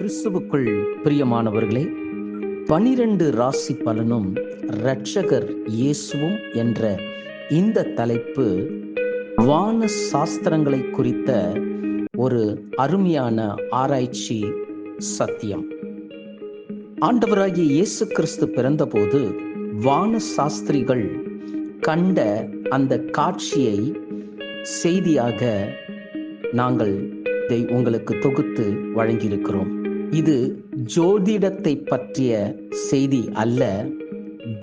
கிறிஸ்துவுக்குள் பிரியமானவர்களே, 12 ராசி பலனும் இரட்சகர் இயேசுவும் என்ற இந்த தலைப்பு வான சாஸ்திரங்களை குறித்த ஒரு அருமையான ஆராய்ச்சி சத்தியம். ஆண்டவராகிய இயேசு கிறிஸ்து பிறந்தபோது வான சாஸ்திரிகள் கண்ட அந்த காட்சியை செய்தியாக நாங்கள் இதை உங்களுக்கு தொகுத்து வழங்கியிருக்கிறோம். இது ஜோதிடத்தை பற்றிய செய்தி அல்ல,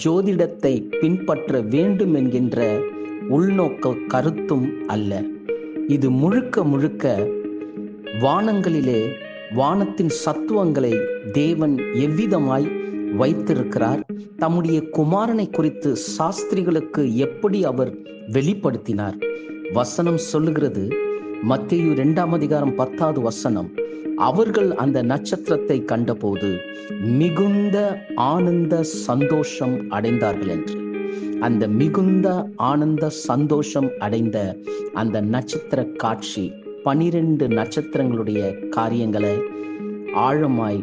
ஜோதிடத்தை பின்பற்ற வேண்டும் என்கின்ற உள்நோக்க கருத்தும் அல்ல. இது முழுக்க முழுக்க வானங்களிலே வானத்தின் சத்துவங்களை தேவன் எவ்விதமாய் வைத்திருக்கிறார், தம்முடைய குமாரனை குறித்து சாஸ்திரிகளுக்கு எப்படி அவர் வெளிப்படுத்தினார். வசனம் சொல்லுகிறது, மத்தேயு 2:10 அவர்கள் அந்த நட்சத்திரத்தை கண்டபோது மிகுந்த ஆனந்த சந்தோஷம் அடைந்தார்கள் என்று. அந்த மிகுந்த ஆனந்த சந்தோஷம் அடைந்த அந்த நட்சத்திர காட்சி 12 நட்சத்திரங்களுடைய காரியங்களை ஆழமாய்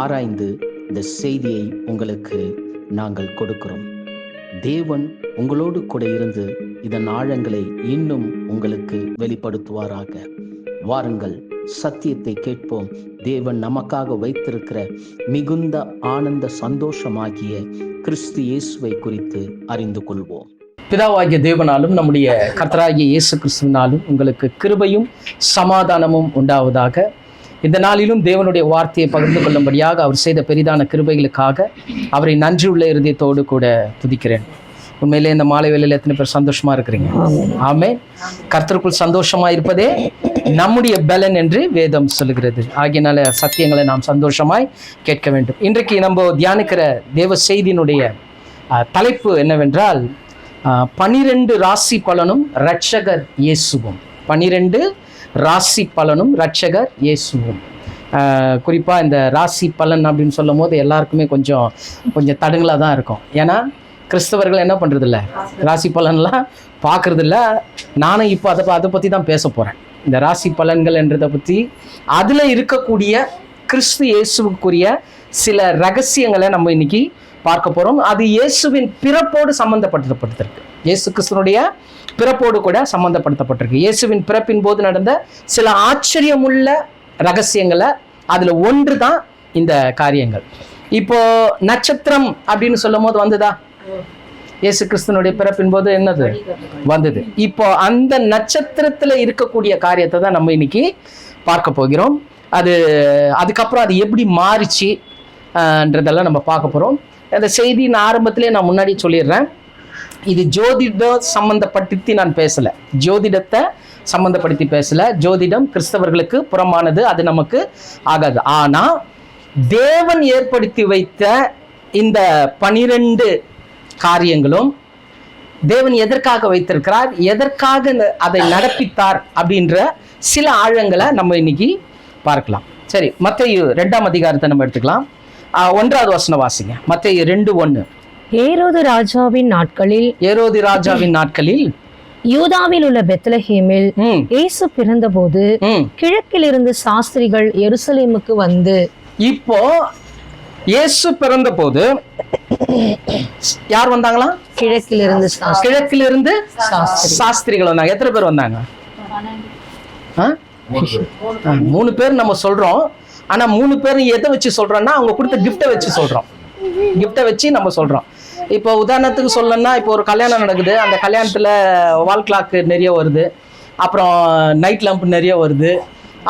ஆராய்ந்து இந்த செய்தியை உங்களுக்கு நாங்கள் கொடுக்கிறோம். தேவன் உங்களோடு கூட இருந்து இதன் ஆழங்களை இன்னும் உங்களுக்கு வெளிப்படுத்துவாராக. வாருங்கள், சத்தியத்தை கேட்போம். தேவன் நமக்காக வைத்திருக்கிற மிகுந்த ஆனந்த சந்தோஷமாகிய கிறிஸ்து இயேசுவை குறித்து அறிந்து கொள்வோம். பிதாவாகிய தேவனாலும் நம்முடைய கர்த்தராகிய இயேசு கிறிஸ்துவினாலும் உங்களுக்கு கிருபையும் சமாதானமும் உண்டாவதாக. இந்த நாளிலும் தேவனுடைய வார்த்தையை பகிர்ந்து கொள்ளும்படியாக அவர் செய்த பெரிதான கிருபைகளுக்காக அவரை நன்றியுள்ள இருதயத்தோடு கூட துதிக்கிறேன். உண்மையிலே இந்த மாலை வேளையில் எத்தனை பேர் சந்தோஷமா இருக்கிறீங்க? ஆமென். கர்த்தருக்குள் சந்தோஷமா இருப்பதே நம்முடைய பலன் என்று வேதம் சொல்லுகிறது. ஆகியனால சத்தியங்களை நாம் சந்தோஷமாய் கேட்க வேண்டும். இன்றைக்கு நம்ம தியானிக்கிற தேவ செய்தியினுடைய தலைப்பு என்னவென்றால் 12 ராசி பலனும் இரட்சகர் இயேசுவும். 12 ராசி பலனும் இரட்சகர் இயேசுவும். குறிப்பாக இந்த ராசி பலன் அப்படின்னு சொல்லும் போது எல்லாருக்குமே கொஞ்சம் தடுங்களாக தான் இருக்கும். ஏன்னா கிறிஸ்தவர்கள் என்ன பண்ணுறதில்ல, ராசி பலன்லாம் பார்க்குறதில்ல. நானும் இப்போ அதை பற்றி தான் பேச போகிறேன். இந்த ராசி பலன்கள் என்றதை பற்றி, அதில் இருக்கக்கூடிய கிறிஸ்து இயேசுவுக்குரிய சில ரகசியங்களை நம்ம இன்னைக்கு பார்க்க போகிறோம். அது இயேசுவின் பிறப்போடு சம்மந்தப்படுத்தப்பட்டிருக்கு. இயேசு கிறிஸ்துனுடைய பிறப்போடு கூட சம்மந்தப்படுத்தப்பட்டிருக்கு. இயேசுவின் பிறப்பின் போது நடந்த சில ஆச்சரியமுள்ள ரகசியங்களை அதில் ஒன்று தான் இந்த காரியங்கள். இப்போ நட்சத்திரம் அப்படின்னு சொல்லும் போது வந்ததா? இயேசு கிறிஸ்துனுடைய பிறப்பின் போது என்னது வந்தது? இப்போ அந்த நட்சத்திரத்துல இருக்கக்கூடிய காரியத்தை தான் நம்ம இன்னைக்கு பார்க்க போகிறோம். அதுக்கப்புறம் அது எப்படி மாறிச்சுன்றதெல்லாம் நம்ம பார்க்க போறோம். அந்த செய்தியின் ஆரம்பத்திலே நான் முன்னாடி சொல்லிடுறேன், இது ஜோதிடம் சம்பந்தப்படுத்தி நான் பேசல, ஜோதிடத்தை சம்பந்தப்படுத்தி பேசல. ஜோதிடம் கிறிஸ்தவர்களுக்கு புறமானது, அது நமக்கு ஆகாது. ஆனா தேவன் ஏற்படுத்தி வைத்த இந்த 12 காரியங்களும் தேவன் எதற்காக வைத்திருக்கிறார், எதற்காக அதை நடப்பித்தார் அப்படின்ற சில ஆழங்களை நம்ம இன்னைக்கு பார்க்கலாம். சரி, மத்தேயு 2 நம்ம எடுத்துக்கலாம். 1வது வசனம் வாசிங்க. மத்தேயு 2:1. ஏரோது ராஜாவின் நாட்களில் யூதாவில் உள்ள பெத்லஹேமில் இயேசு பிறந்தபோது கிழக்கில் இருந்து சாஸ்திரிகள் எருசலேமுக்கு வந்து. இப்போ இயேசு பிறந்த போது யார் வந்தாங்களா? கிழக்கிலிருந்து சாஸ்திரிகள் வந்தாங்க. எத்தனை பேர் வந்தாங்க? 3 பேர் நம்ம சொல்றோம். ஆனா 3 பேர் எதை வச்சு சொல்றோம்னா அவங்க கொடுத்த கிஃப்டை வச்சு சொல்றோம். கிஃப்டை வச்சு நம்ம சொல்றோம். இப்போ உதாரணத்துக்கு சொல்லணும்னா, இப்போ ஒரு கல்யாணம் நடக்குது. அந்த கல்யாணத்துல வால் கிளாக் நிறைய வருது, அப்புறம் நைட் லேம்ப் நிறைய வருது,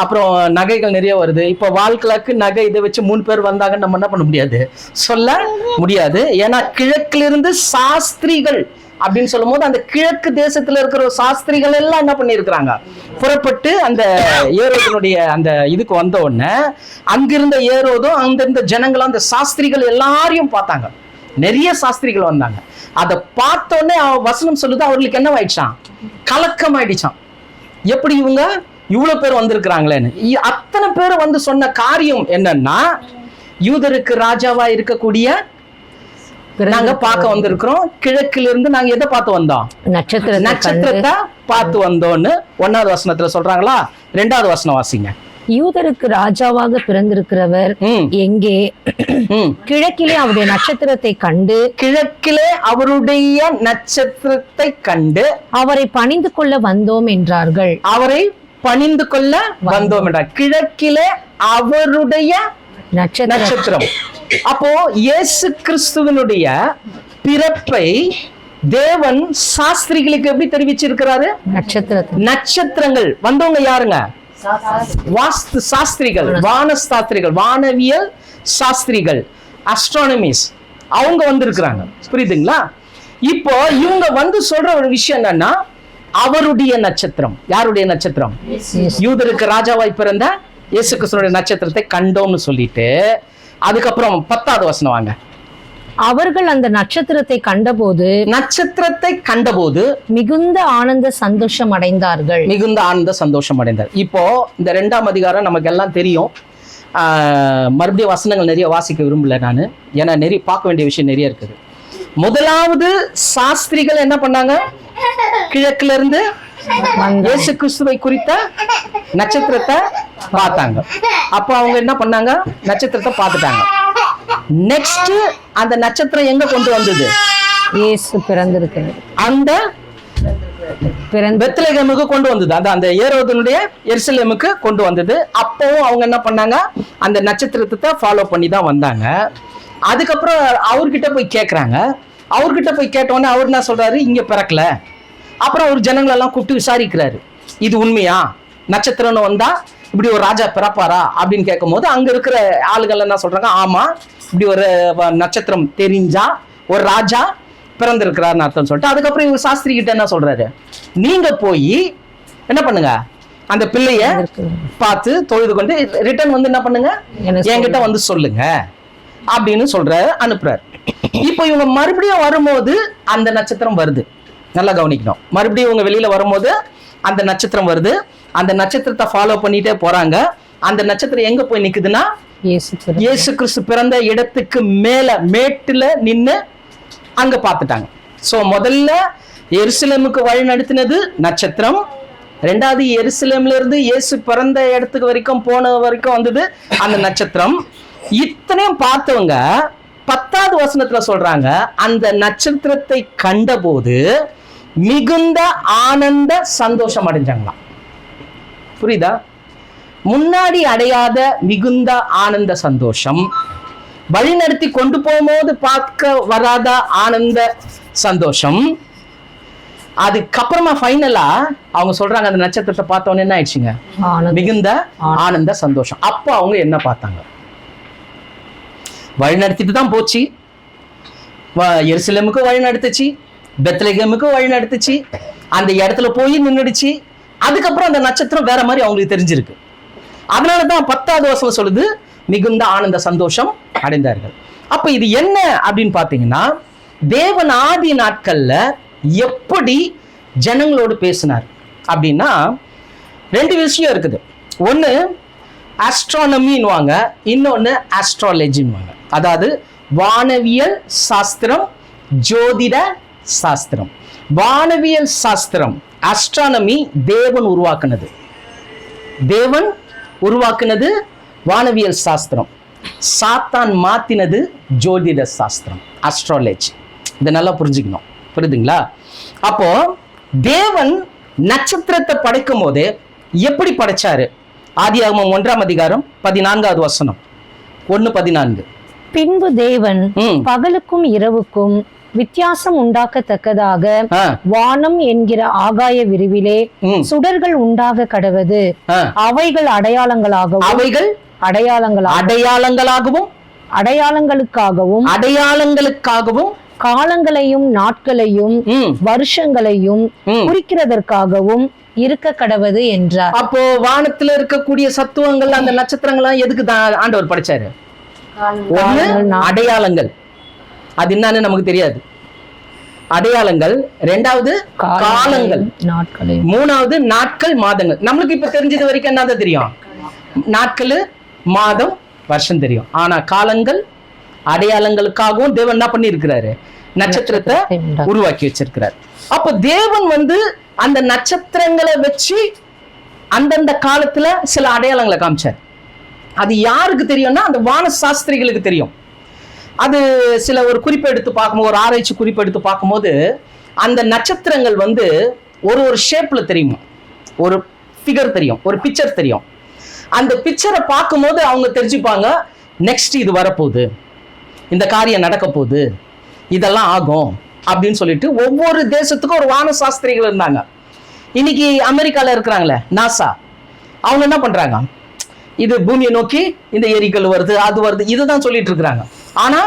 அப்புறம் நகைகள் நிறைய வருது. இப்போ வால் கிளாக்கு நகை இதை வச்சு 3 பேர் வந்தாங்கன்னு நம்ம என்ன பண்ண முடியாது, சொல்ல முடியாது. ஏன்னா கிழக்கிலிருந்து சாஸ்திரிகள் அப்படின்னு சொல்லும் போது அந்த கிழக்கு தேசத்துல இருக்கிற சாஸ்திரிகள் எல்லாம் என்ன பண்ணியிருக்கிறாங்க, புறப்பட்டு அந்த ஏரோதனுடைய அந்த இதுக்கு வந்த உடனே அங்கிருந்த ஏரோதும் அங்கிருந்த ஜனங்களும் அந்த சாஸ்திரிகள் எல்லாரையும் பார்த்தாங்க. நிறைய சாஸ்திரிகள் வந்தாங்க. அதை பார்த்தோடனே வசனம் சொல்லுது, அவர்களுக்கு என்ன ஆயிடுச்சான், கலக்கம் ஆயிடுச்சான். எப்படி இவங்க இவ்வளவு பேர் வந்திருக்கிறாங்களேன்னு. அத்தனை பேர் வந்து சொன்ன காரியம் என்னன்னா, யூதருக்கு ராஜாவா இருக்கக்கூடிய நாங்க பார்க்க வந்திருக்கிறோம். கிழக்கிலிருந்து நாங்க எதை பார்த்து வந்தோம்? நட்சத்திரத்தை பார்த்து வந்தோம்னு 1வது வசனத்துல சொல்றாங்களா? 2வது வசனம் வாசிங்க. யூதருக்கு ராஜாவாக பிறந்திருக்கிறவர் எங்கே? கிழக்கிலே அவருடைய நட்சத்திரத்தை கண்டு அவரை பணிந்து கொள்ள வந்தோம் என்றார்கள். அவரை பணிந்து கொள்ள வந்தோம் என்றார். கிழக்கிலே அவருடைய நட்சத்திரம். அப்போ இயேசு கிறிஸ்துவனுடைய பிறப்பை தேவன் சாஸ்திரிகளுக்கு எப்படி தெரிவிச்சிருக்கிறாரு? நட்சத்திரங்கள். வந்தவங்க யாருங்க? வாஸ்து சாஸ்திரிகள், வானசாஸ்திரிகள், வானவியல் சாஸ்திரிகள், அஸ்ட்ரானமிஸ். அவங்க வந்திருக்கிறாங்க. புரியுதுங்களா? இப்போ இவங்க வந்து சொல்ற ஒரு விஷயம் என்னன்னா, அவருடைய நட்சத்திரம். யாருடைய நட்சத்திரம்? யூதருக்கு ராஜாவாய் பிறந்த இயேசு கிறிஸ்துவினுடைய நட்சத்திரத்தை கண்டோம்னு சொல்லிட்டு, அதுக்கப்புறம் 10வது வசனம் வாங்க. அவர்கள் அந்த நட்சத்திரத்தை கண்டபோது மிகுந்த ஆனந்த சந்தோஷம் அடைந்தார்கள். இப்போ இந்த 2ஆம் அதிகாரம் நமக்கு எல்லாம் தெரியும். மறுபடியும் வசனங்கள் நிறைய வாசிக்க விரும்பல நான், ஏன்னா நிறைய பார்க்க வேண்டிய விஷயம் நிறைய இருக்குது. முதலாவது சாஸ்திரிகள் என்ன பண்ணாங்க? கிழக்குல இருந்து இயேசு கிறிஸ்துவை குறித்த நட்சத்திரத்தை பார்த்தாங்க. அப்போ அவங்க என்ன பண்ணாங்க? நட்சத்திரத்தை பார்த்துட்டாங்க. நெக்ஸ்ட் அந்த நட்சத்திரம் எங்க கொண்டு வந்தது? இயேசு பிறந்திருக்கிறது அந்த பெத்லகேமுக்கு கொண்டு வந்தது. அந்த ஏரோதனுடைய எருசலேமுக்கு கொண்டு வந்தது. அப்பவும் அவங்க என்ன பண்ணாங்க? அந்த நட்சத்திரத்தை ஃபாலோ பண்ணி தான் வந்தாங்க. அதுக்கப்புறம் அவர்கிட்ட போய் கேட்குறாங்க. அவர்கிட்ட போய் கேட்டோன்னே அவர் என்ன சொல்றாரு? இங்க பிறக்கல. அப்புறம் அவர் ஜனங்களெல்லாம் கூப்பிட்டு விசாரிக்கிறாரு, இது உண்மையா? நட்சத்திரம்னு வந்தா இப்படி ஒரு ராஜா பிறப்பாரா அப்படின்னு கேட்கும் போது அங்க இருக்கிற ஆளுகள் என்ன சொல்றாங்க? ஆமா, இப்படி ஒரு நட்சத்திரம் தெரிஞ்சா ஒரு ராஜா பிறந்திருக்கிறாருன்னு அர்த்தம் சொல்லிட்டு, அதுக்கப்புறம் இவங்க சாஸ்திரி கிட்ட என்ன சொல்றாரு? நீங்க போய் என்ன பண்ணுங்க? அந்த பிள்ளைய பார்த்து தொழுது கொண்டு ரிட்டர்ன் வந்து என்ன பண்ணுங்க? என்கிட்ட வந்து சொல்லுங்க அப்படின்னு சொல்றாரு, அனுப்புறாரு. இப்போ இவங்க மறுபடியும் வரும்போது அந்த நட்சத்திரம் வருது. நல்லா கவனிக்கணும். மறுபடியும் இவங்க வெளியில வரும்போது அந்த நட்சத்திரம் வருது. அந்த நட்சத்திரத்தை ஃபாலோ பண்ணிட்டே போறாங்க. அந்த நட்சத்திரம் எங்க போய் நிக்குதுன்னா, இயேசு கிறிஸ்து பிறந்த இடத்துக்கு மேல மேட்டுல நின்னு அங்க பார்த்துட்டாங்க. சோ முதல்ல எருசலேமுக்கு வழி நடத்தினது நட்சத்திரம். 2வது எருசலேம்ல இருந்து இயேசு பிறந்த இடத்துக்கு வரைக்கும் போன வரைக்கும் வந்தது அந்த நட்சத்திரம். இத்தனையும் பார்த்தவங்க 10வது வசனத்துல சொல்றாங்க, அந்த நட்சத்திரத்தை கண்டபோது மிகுந்த ஆனந்த சந்தோஷம் அடைஞ்சாங்களாம். புரியுதா? முன்னாடி அடையாத மிகுந்த ஆனந்த சந்தோஷம், வழிநடத்தி கொண்டு போகும்போது பார்க்க வராத ஆனந்த சந்தோஷம். அதுக்கப்புறமா ஃபைனலா அவங்க சொல்றாங்க, அந்த நட்சத்திரத்தை பார்த்தோன்னே என்ன ஆயிடுச்சுங்க? மிகுந்த ஆனந்த சந்தோஷம். அப்போ அவங்க என்ன பார்த்தாங்க? வழி நடத்திட்டு தான் போச்சு. எருசலேமுக்கு வழி நடத்துச்சு, பெத்லகேமுக்கு வழி நடத்துச்சு, அந்த இடத்துல போய் நின்றுடுச்சு. அதுக்கப்புறம் அந்த நட்சத்திரம் வேற மாதிரி அவங்களுக்கு தெரிஞ்சிருக்கு. அதனாலதான் 10வது வசனம் சொல்லுது, மிகுந்த ஆனந்த சந்தோஷம் அடைந்தார்கள். அப்ப இது என்ன அப்படின்னு பாத்தீங்கன்னா, தேவன் ஆதி நாட்கள்ல எப்படி ஜனங்களோடு பேசினார் அப்படின்னா 2 விஷயம் இருக்குது. ஒண்ணு ஆஸ்ட்ரானமின்னுவாங்க, இன்னொன்னு ஆஸ்ட்ராலஜின்னுவாங்க. அதாவது வானவியல் சாஸ்திரம், ஜோதிட சாஸ்திரம். வானவியல் சாஸ்திரம், ஆஸ்ட்ரானமி தேவன் உருவாக்குனது வானவியல் சாஸ்திரம். சாத்தான் மாத்தினது ஜோதிட சாஸ்திரம், ஆஸ்ட்ராலஜி. இதை நல்லா புரிஞ்சுக்கணும். புரியுதுங்களா? அப்போ தேவன் நட்சத்திரத்தை படைக்கும் போது எப்படி படைச்சாரு? ஆதியாகமம் 1ஆம் அதிகாரம் 14வது வசனம், 1:14. பின்பு தேவன் பகலுக்கும் இரவுக்கும் வித்தியாசம் உண்டாக்கத்தக்கதாக வானம் என்கிற ஆகாய விரிவிலே சுடர்கள் உண்டாக கடவது. அவைகள் அடையாளங்களுக்காகவும் காலங்களையும் நாட்களையும் வருஷங்களையும் குறிக்கிறதற்காகவும் இருக்க கடவது என்றார். அப்போ வானத்துல இருக்கக்கூடிய சத்துவங்கள், அந்த நட்சத்திரங்கள் எதுக்கு ஆண்டவர் படைச்சாரு? அடையாளங்கள். அது என்னன்னு நமக்கு தெரியாது. அடையாளங்கள். 2வது காலங்கள், 3வது நாட்கள், மாதங்கள். நம்மளுக்கு இப்ப தெரிஞ்சது வரைக்கும் என்னதான் தெரியும்? நாட்கள், மாதம், வருஷம் தெரியும். ஆனா காலங்கள், அடையாளங்களுக்காகவும் தேவன் என்ன பண்ணி இருக்கிறாரு? நட்சத்திரத்தை உருவாக்கி வச்சிருக்கிறார். அப்ப தேவன் அந்த நட்சத்திரங்களை வச்சு அந்தந்த காலத்துல சில அடையாளங்களை காமிச்சார். அது யாருக்கு தெரியும்னா அந்த வான சாஸ்திரிகளுக்கு தெரியும். அது சில ஒரு குறிப்பை எடுத்து பார்க்கும்போது, ஒரு ஆராய்ச்சி குறிப்பை எடுத்து பார்க்கும்போது, அந்த நட்சத்திரங்கள் வந்து ஒரு ஒரு ஷேப்ல தெரியும், ஒரு ஃபிகர் தெரியும், ஒரு பிக்சர் தெரியும். அந்த பிக்சரை பார்க்கும்போது அவங்க தெரிஞ்சுப்பாங்க, நெக்ஸ்ட் இது வரப்போகுது, இந்த காரியம் நடக்க போகுது, இதெல்லாம் ஆகும் அப்படின்னு சொல்லிட்டு. ஒவ்வொரு தேசத்துக்கும் ஒரு வான சாஸ்திரிகள் இருந்தாங்க. இன்னைக்கு அமெரிக்கால இருக்கிறாங்களே நாசா, அவங்க என்ன பண்றாங்க, இது பூமியை நோக்கி இந்த எரிக்கல் வருது, அது வருது, இதுதான் சொல்லிட்டு இருக்கிறாங்க. ஆனா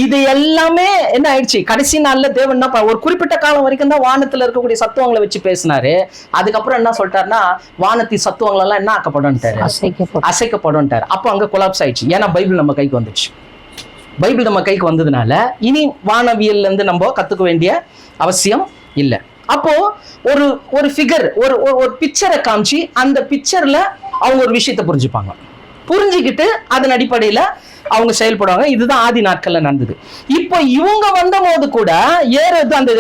இது எல்லாமே என்ன ஆயிடுச்சு, கடைசி நாள்ல தேவன் என்ன ஒரு குறிப்பிட்ட காலம் வரைக்கும் தான் வானத்துல இருக்கக்கூடிய சத்துவங்களை வச்சு பேசினாரு. அதுக்கப்புறம் என்ன சொல்லிட்டாருன்னா, வானத்தி சத்துவங்கள் எல்லாம் என்ன ஆக்கப்படும்ட்டாரு, அசைக்கப்படும்ட்டாரு. அப்போ அங்க கொலாப்ஸ் ஆயிடுச்சு. ஏன்னா பைபிள் நம்ம கைக்கு வந்துச்சு. பைபிள் நம்ம கைக்கு வந்ததுனால இனி வானவியல்ல இருந்து நம்ம கத்துக்க வேண்டிய அவசியம் இல்லை. அப்போ ஒரு ஒரு ஃபிகர், ஒரு ஒரு பிக்சரை காமிச்சு அந்த பிக்சர்ல அவங்க ஒரு விஷயத்தை புரிஞ்சுப்பாங்க. புரிஞ்சுக்கிட்டு அதன் அடிப்படையில அவங்க செயல்படுவாங்க. இதுதான் ஆதி நாட்கள்ல நடந்தது. இப்போ இவங்க வந்த போது கூட ஏறது அந்த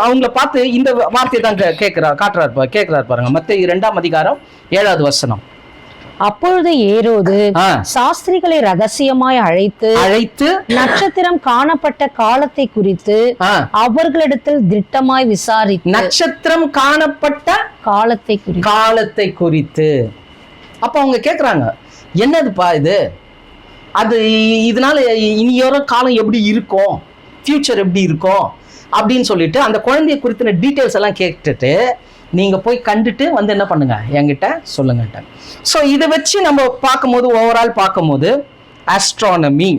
அவங்கள பார்த்து இந்த வார்த்தையை தான் கேட்கிறார் பாருங்க. மத்தேயு 2ஆம் அதிகாரம் 7வது வசனம். அப்பொழுது ஏரோது சாஸ்திரிகளை ரகசியமாய் அழைத்து நட்சத்திரம் காணப்பட்ட காலத்தை குறித்து அவர்களிடத்தில் திட்டமாய் விசாரித்து, நட்சத்திரம் காணப்பட்ட காலத்தை குறித்து அப்ப அவங்க கேக்குறாங்க, என்னதுப்பா இது, அது இதனால இனியோர காலம் எப்படி இருக்கும், ஃபியூச்சர் எப்படி இருக்கும் அப்படின்னு சொல்லிட்டு அந்த குழந்தைய குறித்தின டீட்டெயில்ஸ் எல்லாம் கேட்டுட்டு, நீங்க போய் கண்டுட்டு வந்து என்ன பண்ணுங்க என்கிட்ட சொல்லுங்க. ஸோ இதை வச்சு நம்ம பார்க்கும்போது, ஓவரால் பார்க்கும்போது ஆஸ்ட்ரானமி,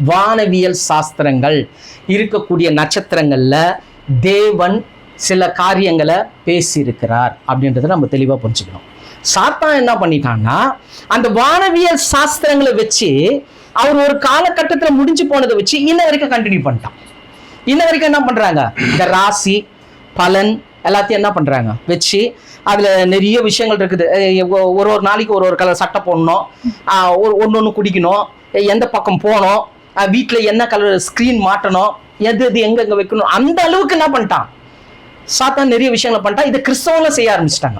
வானவியல் சாஸ்திரங்கள், இருக்கக்கூடிய நட்சத்திரங்கள்ல தேவன் சில காரியங்களை பேசியிருக்கிறார் அப்படின்றத நம்ம தெளிவாக புரிஞ்சுக்கணும். சாத்தான் என்ன பண்ணிட்டான்னா, அந்த வானவியல் சாஸ்திரங்களை வச்சு அவர் ஒரு காலகட்டத்தில் முடிஞ்சு போனதை வச்சு இன்ன வரைக்கும் கண்டினியூ பண்ணிட்டான். இன்ன வரைக்கும் என்ன பண்றாங்க, இந்த ராசி பலன் எல்லாத்தையும் என்ன பண்றாங்க வச்சு அதுல நிறைய விஷயங்கள் இருக்குது. ஒரு ஒரு நாளைக்கு ஒரு ஒரு கலர் சட்டை போடணும், ஒன்று குடிக்கணும், எந்த பக்கம் போகணும், வீட்டில் என்ன கலர் ஸ்க்ரீன் மாட்டணும், எது எங்க வைக்கணும், அந்த அளவுக்கு என்ன பண்ணிட்டான் சாத்தான் நிறைய விஷயங்களை பண்ணிட்டான். இதை கிறிஸ்தவங்கள செய்ய ஆரம்பிச்சிட்டாங்க.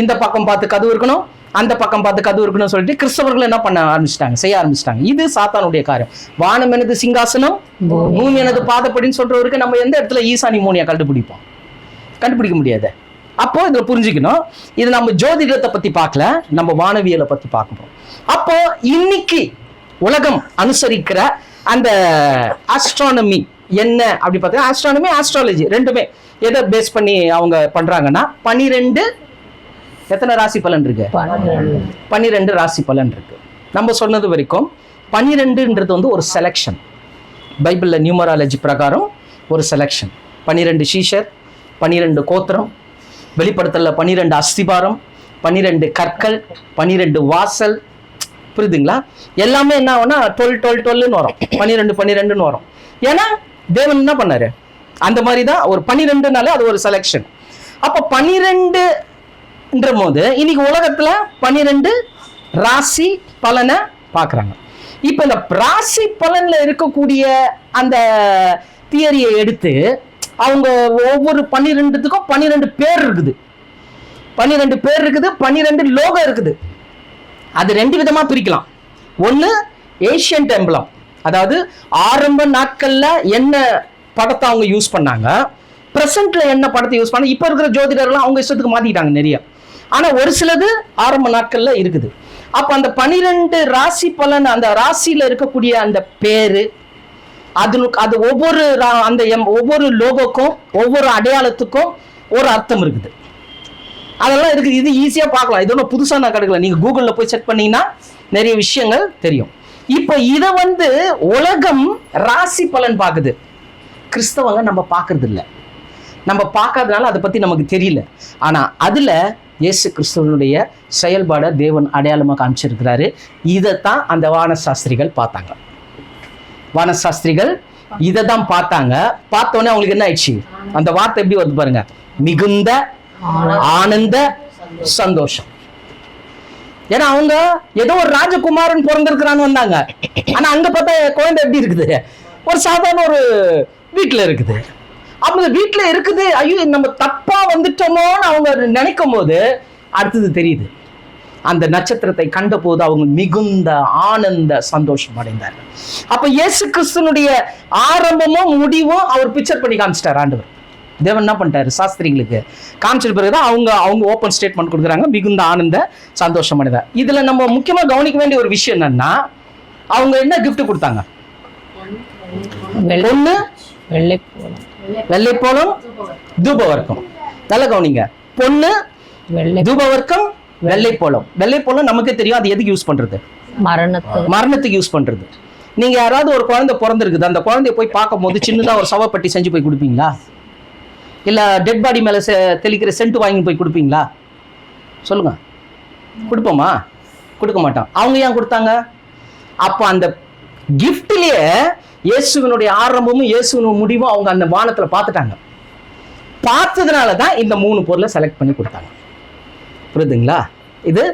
இந்த பக்கம் பார்த்து கதவு இருக்கணும், அந்த பக்கம் பார்த்து கதவு இருக்கணும்னு சொல்லிட்டு கிறிஸ்தவர்கள் என்ன பண்ண ஆரம்பிச்சிட்டாங்க, செய்ய ஆரம்பிச்சிட்டாங்க. இது சாத்தானுடைய காரியம். வானம் எனது சிங்காசனம், பூமி எனது பாதப்படின்னு சொல்றவருக்கு நம்ம எந்த இடத்துல ஈசானி மூனியா கண்டுபிடிக்க முடியாது. அப்போ இதுல புரிஞ்சுக்கணும், இது நம்ம ஜோதிடத்தை பத்தி பார்க்கல, நம்ம வானவியலை பத்தி பார்க்கணும். அப்போ இன்னைக்கு உலகம் அனுசரிக்கிற அந்த ஆஸ்ட்ரானமி என்ன அப்படி பார்த்தீங்கன்னா, ஆஸ்ட்ரானமி ஆஸ்ட்ராலஜி ரெண்டுமே எதை பேஸ் பண்ணி அவங்க பண்றாங்கன்னா, 12 எத்தனை ராசி பலன் இருக்கு, 12 ராசி பலன் இருக்கு. நம்ம சொன்னது வரைக்கும் 12ன்றது வந்து ஒரு செலக்ஷன். பைபிள்ல நியூமராலஜி பிரகாரம் ஒரு செலக்ஷன். 12 சீஷர், 12 கோத்திரம், வெளிப்படுத்தல 12 அஸ்திபாரம், 12 கற்கள், 12 வாசல். புரியுதுங்களா? எல்லாமே என்ன ஆகும்னா 12 வரும், 12 வரும். ஏன்னா தேவன் என்ன பண்ணாரு, அந்த மாதிரி தான் ஒரு 12னால அது ஒரு செலக்ஷன். அப்போ 12ன்ற போது இன்னைக்கு உலகத்துல 12 ராசி பலனை பார்க்குறாங்க. இப்போ இந்த ராசி பலன்ல இருக்கக்கூடிய அந்த தியரியை எடுத்து அவங்க ஒவ்வொரு 12த்துக்கும் 12 பேர் இருக்குது, 12 பேர் இருக்குது, 12 லோகம் இருக்குது. அது 2 விதமா பிரிக்கலாம். ஒன்று ஏஷியன்ட் எம்பளம், அதாவது ஆரம்ப நாட்கள்ல என்ன படத்தை அவங்க யூஸ் பண்ணாங்க, பிரசன்ட்ல என்ன படத்தை யூஸ் பண்ண, இப்ப இருக்கிற ஜோதிடர்லாம் அவங்க இஷ்டத்துக்கு மாத்திட்டாங்க நிறைய. ஆனா ஒரு சிலது ஆரம்ப நாட்கள்ல இருக்குது. அப்ப அந்த 12 ராசி பலன், அந்த ராசியில இருக்கக்கூடிய அந்த பேரு, அது ஒவ்வொரு லோகோக்கும் ஒவ்வொரு அடையாளத்துக்கும் ஒரு அர்த்தம் இருக்குது. அதெல்லாம் இருக்குது. இது ஈஸியா பார்க்கலாம், இது ஒன்றும் புதுசா நான் கிடைக்கல. நீங்க கூகுள்ல போய் செக் பண்ணீங்கன்னா நிறைய விஷயங்கள் தெரியும். இப்ப இத வந்து உலகம் ராசி பலன் பார்க்குது, கிறிஸ்தவங்க நம்ம பார்க்கறது இல்லை. நம்ம பார்க்காதனால அதை பத்தி நமக்கு தெரியல. ஆனா அதுல இயேசு கிறிஸ்துவனுடைய செயல்பாட தேவன் அடையாளமா காமிச்சிருக்கிறாரு. இதைத்தான் அந்த வானசாஸ்திரிகள் பார்த்தாங்க. வானசாஸ்திரிகள் இதை தான் பார்த்தாங்க. பார்த்தோன்னே அவங்களுக்கு என்ன ஆயிடுச்சு, அந்த வார்த்தை எப்படி வருது பாருங்க, மிகுந்த ஆனந்த சந்தோஷம். ஏன்னா அவங்க ஏதோ ஒரு ராஜகுமாரன் பிறந்திருக்கிறான்னு வந்தாங்க. ஆனா அங்க பார்த்தா குழந்தை எப்படி இருக்குது, ஒரு சாதாரண ஒரு வீட்டுல இருக்குது. அவங்க வீட்டுல இருக்குது, ஐயோ நம்ம தப்பா வந்துட்டோமோன்னு அவங்க நினைக்கும் போது அடுத்தது தெரியுது. அந்த நட்சத்திரத்தை கண்ட போது அவங்க மிகுந்த ஆனந்த சந்தோஷம் அடைந்தார்கள். அப்ப இயேசு கிறிஸ்துனுடைய ஆரம்பமும் முடிவும் அவர் பிக்சர் பண்ணி காமிச்சிட்டார் ஆண்டவர். தேவன் என்ன பண்ணிட்டாரு, சாஸ்திரிகளுக்கு காமிச்சிட்டு பிறகுதான் அவங்க ஓப்பன் ஸ்டேட்மெண்ட் கொடுக்குறாங்க, மிகுந்த ஆனந்த சந்தோஷம் அடைந்தார். இதுல நம்ம முக்கியமா கவனிக்க வேண்டிய ஒரு விஷயம் என்னன்னா, அவங்க என்ன கிஃப்ட் கொடுத்தாங்க? பொண்ணு, வெள்ளைப்போளம், தூபவர்க்கம். நல்ல கவனிங்க, பொண்ணு, தூபவர்க்கம், வெள்ளைப்போளம். வெள்ளைப்போளம் நமக்கே தெரியும், அது எதுக்கு யூஸ் பண்றது? மரணத்துக்கு யூஸ் பண்றது. நீங்க யாராவது ஒரு குழந்தை பிறந்திருக்குது, அந்த குழந்தைய போய் பார்க்கும் போது சின்னதா ஒரு சவப்பட்டி செஞ்சு போய் கொடுப்பீங்களா? இல்ல டெட் பாடி மேல தெளிக்கிற சென்ட் வாங்கி போய் கொடுப்பீங்களா? சொல்லுங்க, கொடுப்போமா? கொடுக்க மாட்டோம். அவங்க ஏன் கொடுத்தாங்க? அப்ப அந்த கிஃப்ட்லயே இயேசுவினுடைய ஆரம்பமும் இயேசுவின் முடிவும் அவங்க அந்த வானத்துல பார்த்துட்டாங்க. பார்த்ததுனாலதான் இந்த 3 பொருளை செலக்ட் பண்ணி கொடுத்தாங்க. புரியுதுங்களா? இது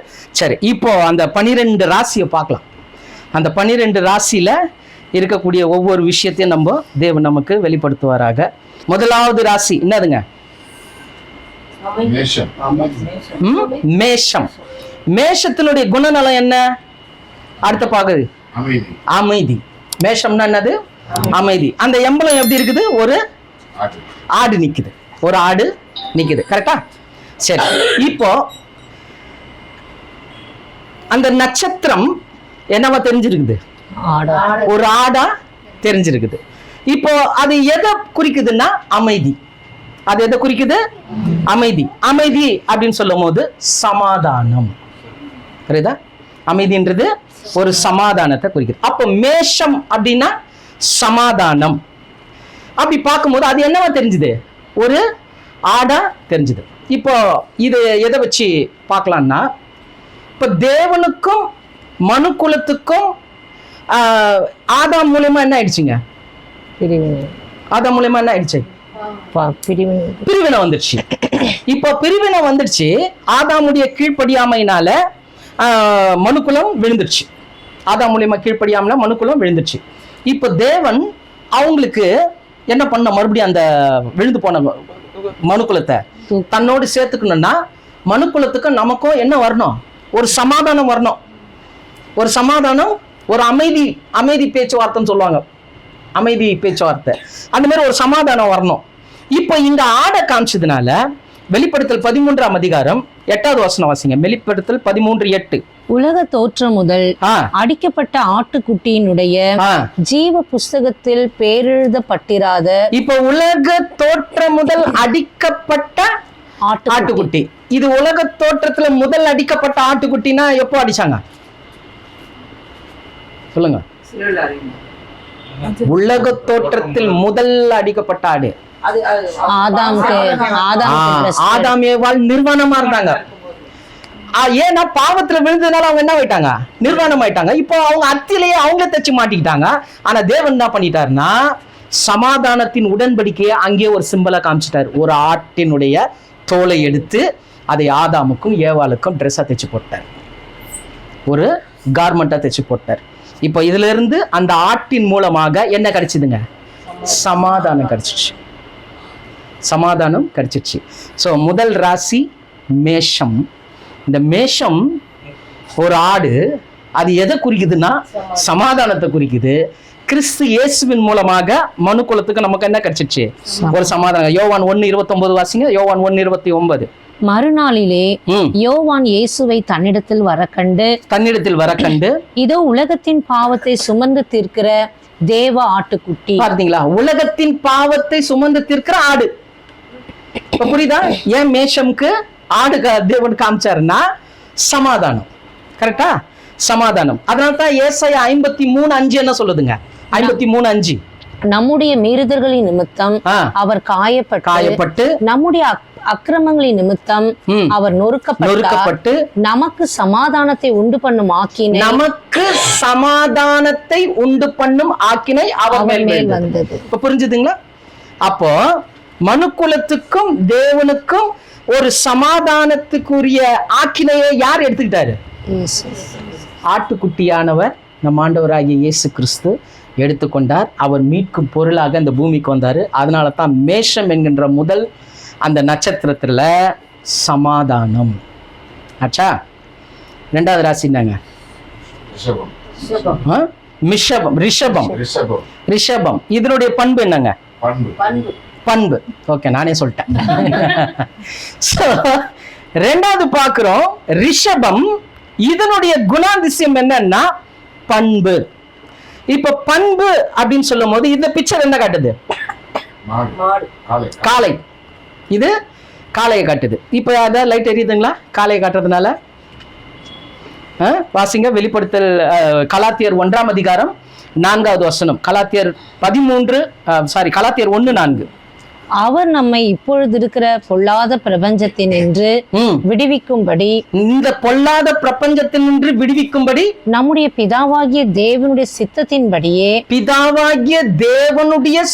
சரி. இப்போ அந்த 12 ராசியை பார்க்கலாம். அந்த 12 ராசியில இருக்கக்கூடிய ஒவ்வொரு விஷயத்தையும் நம்ம தேவன் நமக்கு வெளிப்படுத்துவாராக. முதலாவது ராசி என்னதுங்க? மேஷம். மேஷத்தினுடைய குணநலம் என்ன? அடுத்த பாக்குது அமைதி. மேஷம்னா என்னது? அமைதி. அந்த எம்பளம் எப்படி இருக்குது? ஒரு ஆடு நிக்குது. ஒரு ஆடு நிக்குது. கரெக்டா? சரி. இப்போ அந்த நட்சத்திரம் என்னவா தெரிஞ்சிருக்குது? ஒரு ஆடா தெரிஞ்சிருக்குது. இப்போ அது எதை குறிக்குதுன்னா அமைதி. அது எதை குறிக்குது? அமைதி. அமைதி அப்படின்னு சொல்லும் போது சமாதானம். புரியுதா? அமைதின்றது ஒரு சமாதானத்தை குறிக்குது. அப்போ மேஷம் அப்படின்னா சமாதானம். அப்படி பார்க்கும்போது அது என்னவா தெரிஞ்சுது? ஒரு ஆடா தெரிஞ்சுது. இப்போ இது எதை வச்சு பார்க்கலாம்னா, இப்போ தேவனுக்கும் மனுக்குலத்துக்கும் ஆதாம் மூலமா என்ன ஆயிடுச்சுங்க? ஆதாம் மூலமா என்ன ஆயிடுச்சு? பிரிவினை வந்துடுச்சு. இப்போ பிரிவினை வந்துடுச்சு. ஆதாமுடைய கீழ்ப்படியாமையினால மனுக்குலம் விழுந்துருச்சு. ஆதாம் மூலியமா கீழ்ப்படியாமல மனுக்குலம் விழுந்துருச்சு. இப்போ தேவன் அவங்களுக்கு என்ன பண்ண, மறுபடியும் அந்த விழுந்து போன மனுக்குலத்தை தன்னோடு சேர்த்துக்கணும்னா, மனுக்குலத்துக்கு நமக்கும் என்ன வரணும்? ஒரு சமாதானம் வரணும். ஒரு சமாதானம், ஒரு அமைதி பேச்சுவார்த்தைன்னு சொல்லுவாங்க. அமைதி பேச்சுவார்த்தை, அந்த மாதிரி ஒரு சமாதானம் வரணும். இப்போ இங்க ஆடை காமிச்சதுனால வெளிப்படுத்தல் 13ஆம் அதிகாரம் 8வது வசனம் வாசிங்க. வெளிப்படுத்தல் 13:8. உலக தோற்றம் முதல் அடிக்கப்பட்ட ஆட்டுக்குட்டியினுடைய ஜீவ புஸ்தகத்தில் பேரெழுதப்பட்டிராத. இப்ப உலக தோற்றம் முதல் அடிக்கப்பட்ட ஆட்டுக்குட்டி. இது உலக தோற்றத்துல முதல் அடிக்கப்பட்ட ஆட்டுக்குட்டினா எப்போ அடிச்சாங்க? சொல்லுங்க. உலக தோற்றத்தில் முதல் அடிக்கப்பட்ட ஆடு ஆதாம் ஏவாள் நிர்வாணமா இருந்தாங்க. ஏன்னா பாவத்துல விழுந்ததுனால அவங்க என்ன ஆயிட்டாங்க? நிர்வாணம் ஆயிட்டாங்க. இப்போ அவங்க அத்திலேயே அவங்கள தச்சு மாட்டிக்கிட்டாங்க. ஆனா தேவன் என்ன பண்ணிட்டாருன்னா, சமாதானத்தின் உடன்படிக்கையை அங்கேயே ஒரு சிம்பலை காமிச்சிட்டாரு. ஒரு ஆட்டினுடைய தோலை எடுத்து அதை ஆதாமுக்கும் ஏவாளுக்கும் ட்ரெஸ்ஸா தைச்சு போட்டார். ஒரு கார்மெண்டா தைச்சு போட்டார். இப்போ இதுல இருந்து அந்த ஆட்டின் மூலமாக என்ன கிடைச்சதுங்க? சமாதானம் கிடைச்சிச்சு. சமாதானம் கிடைச்சிச்சு. ஸோ முதல் ராசி மேஷம். இந்த மேஷம் ஒரு ஆடு. அது எதை குறிக்குதுன்னா சமாதானத்தை குறிக்குது. கிறிஸ்து இயேசுவின் மூலமாக மனுக்குலத்துக்கு நமக்கு என்ன கிடைச்சிச்சு? ஒரு சமாதானம். யோவான் 1:29 வாசிங்க. யோவான் 1:29. மறுநாளிலே யோவான் இயேசுவை தன்னிடத்தில் வரக்கண்டு இதோ உலகத்தின் பாவத்தை சுமந்து தீர்க்கிற தேவ ஆட்டுக்குட்டி. பார்த்தீங்களா? உலகத்தின் பாவத்தை சுமந்து தீர்க்கிற ஆடு. புரியுதா? ஏன் மேஷம்க்கு ஆடு தேவன் காமிச்சாருன்னா சமாதானம். கரெக்டா? சமாதானம். அதனால்தான் ஏசாயா 53:5 என்ன சொல்லுதுங்க? 53:5. நம்முடைய மீறுதல்களின் நிமித்தம் அவர் காயப்பட்டு நம்முடைய அக்கிரமங்களின் நிமித்தம் அவர் நொறுக்கப்பட்டு நமக்கு சமாதானத்தை உண்டு பண்ணும் ஆக்கினை அவர் மேல் வந்தது. இப்ப புரிஞ்சுதுங்களா? அப்போ மனுக்குலத்துக்கும் தேவனுக்கும் ஒரு சமாதானத்துக்குரிய ஆக்கினையை யார் எடுத்துக்கிட்டாரு? ஆட்டுக்குட்டியானவர் நம் ஆண்டவராகிய இயேசு கிறிஸ்து எடுத்துக்கொண்டார். அவர் மீட்கும் பொருளாக இந்த பூமிக்கு வந்தாரு. அதனால தான் மேஷம் என்கின்ற முதல் அந்த நட்சத்திரத்துல சமாதானம். ஆச்சா? ரெண்டாவது ராசி என்னங்க? மிஷபம், ரிஷபம். ரிஷபம் இதனுடைய பண்பு என்னங்க? பண்பு. ஓகே, நானே சொல்லிட்டேன். So, ரெண்டாவது பார்க்கிறோம் ரிஷபம், இதனுடைய குணாதிசயம் என்னன்னா பண்பு. இப்ப பண்பு அப்படின்னு சொல்லும் போது இந்த பிக்சர் என்ன காட்டுது? காளை. இது காளையை காட்டுது. இப்ப அத லைட் எரியுதுங்களா காளையை காட்டுறதுனால? வாசிங்க வெளிப்படுத்தல் கலாத்தியர் 1ஆம் அதிகாரம் 4வது வசனம். கலாத்தியர் 1:4. அவர் நம்மை இப்பொழுது இருக்கிற பொல்லாத பிரபஞ்சத்தினின்று விடுவிக்கும்படி, இந்த பொல்லாத பிரபஞ்சத்தினின்று விடுவிக்கும்படி நம்முடைய பிதாவாகிய தேவனுடைய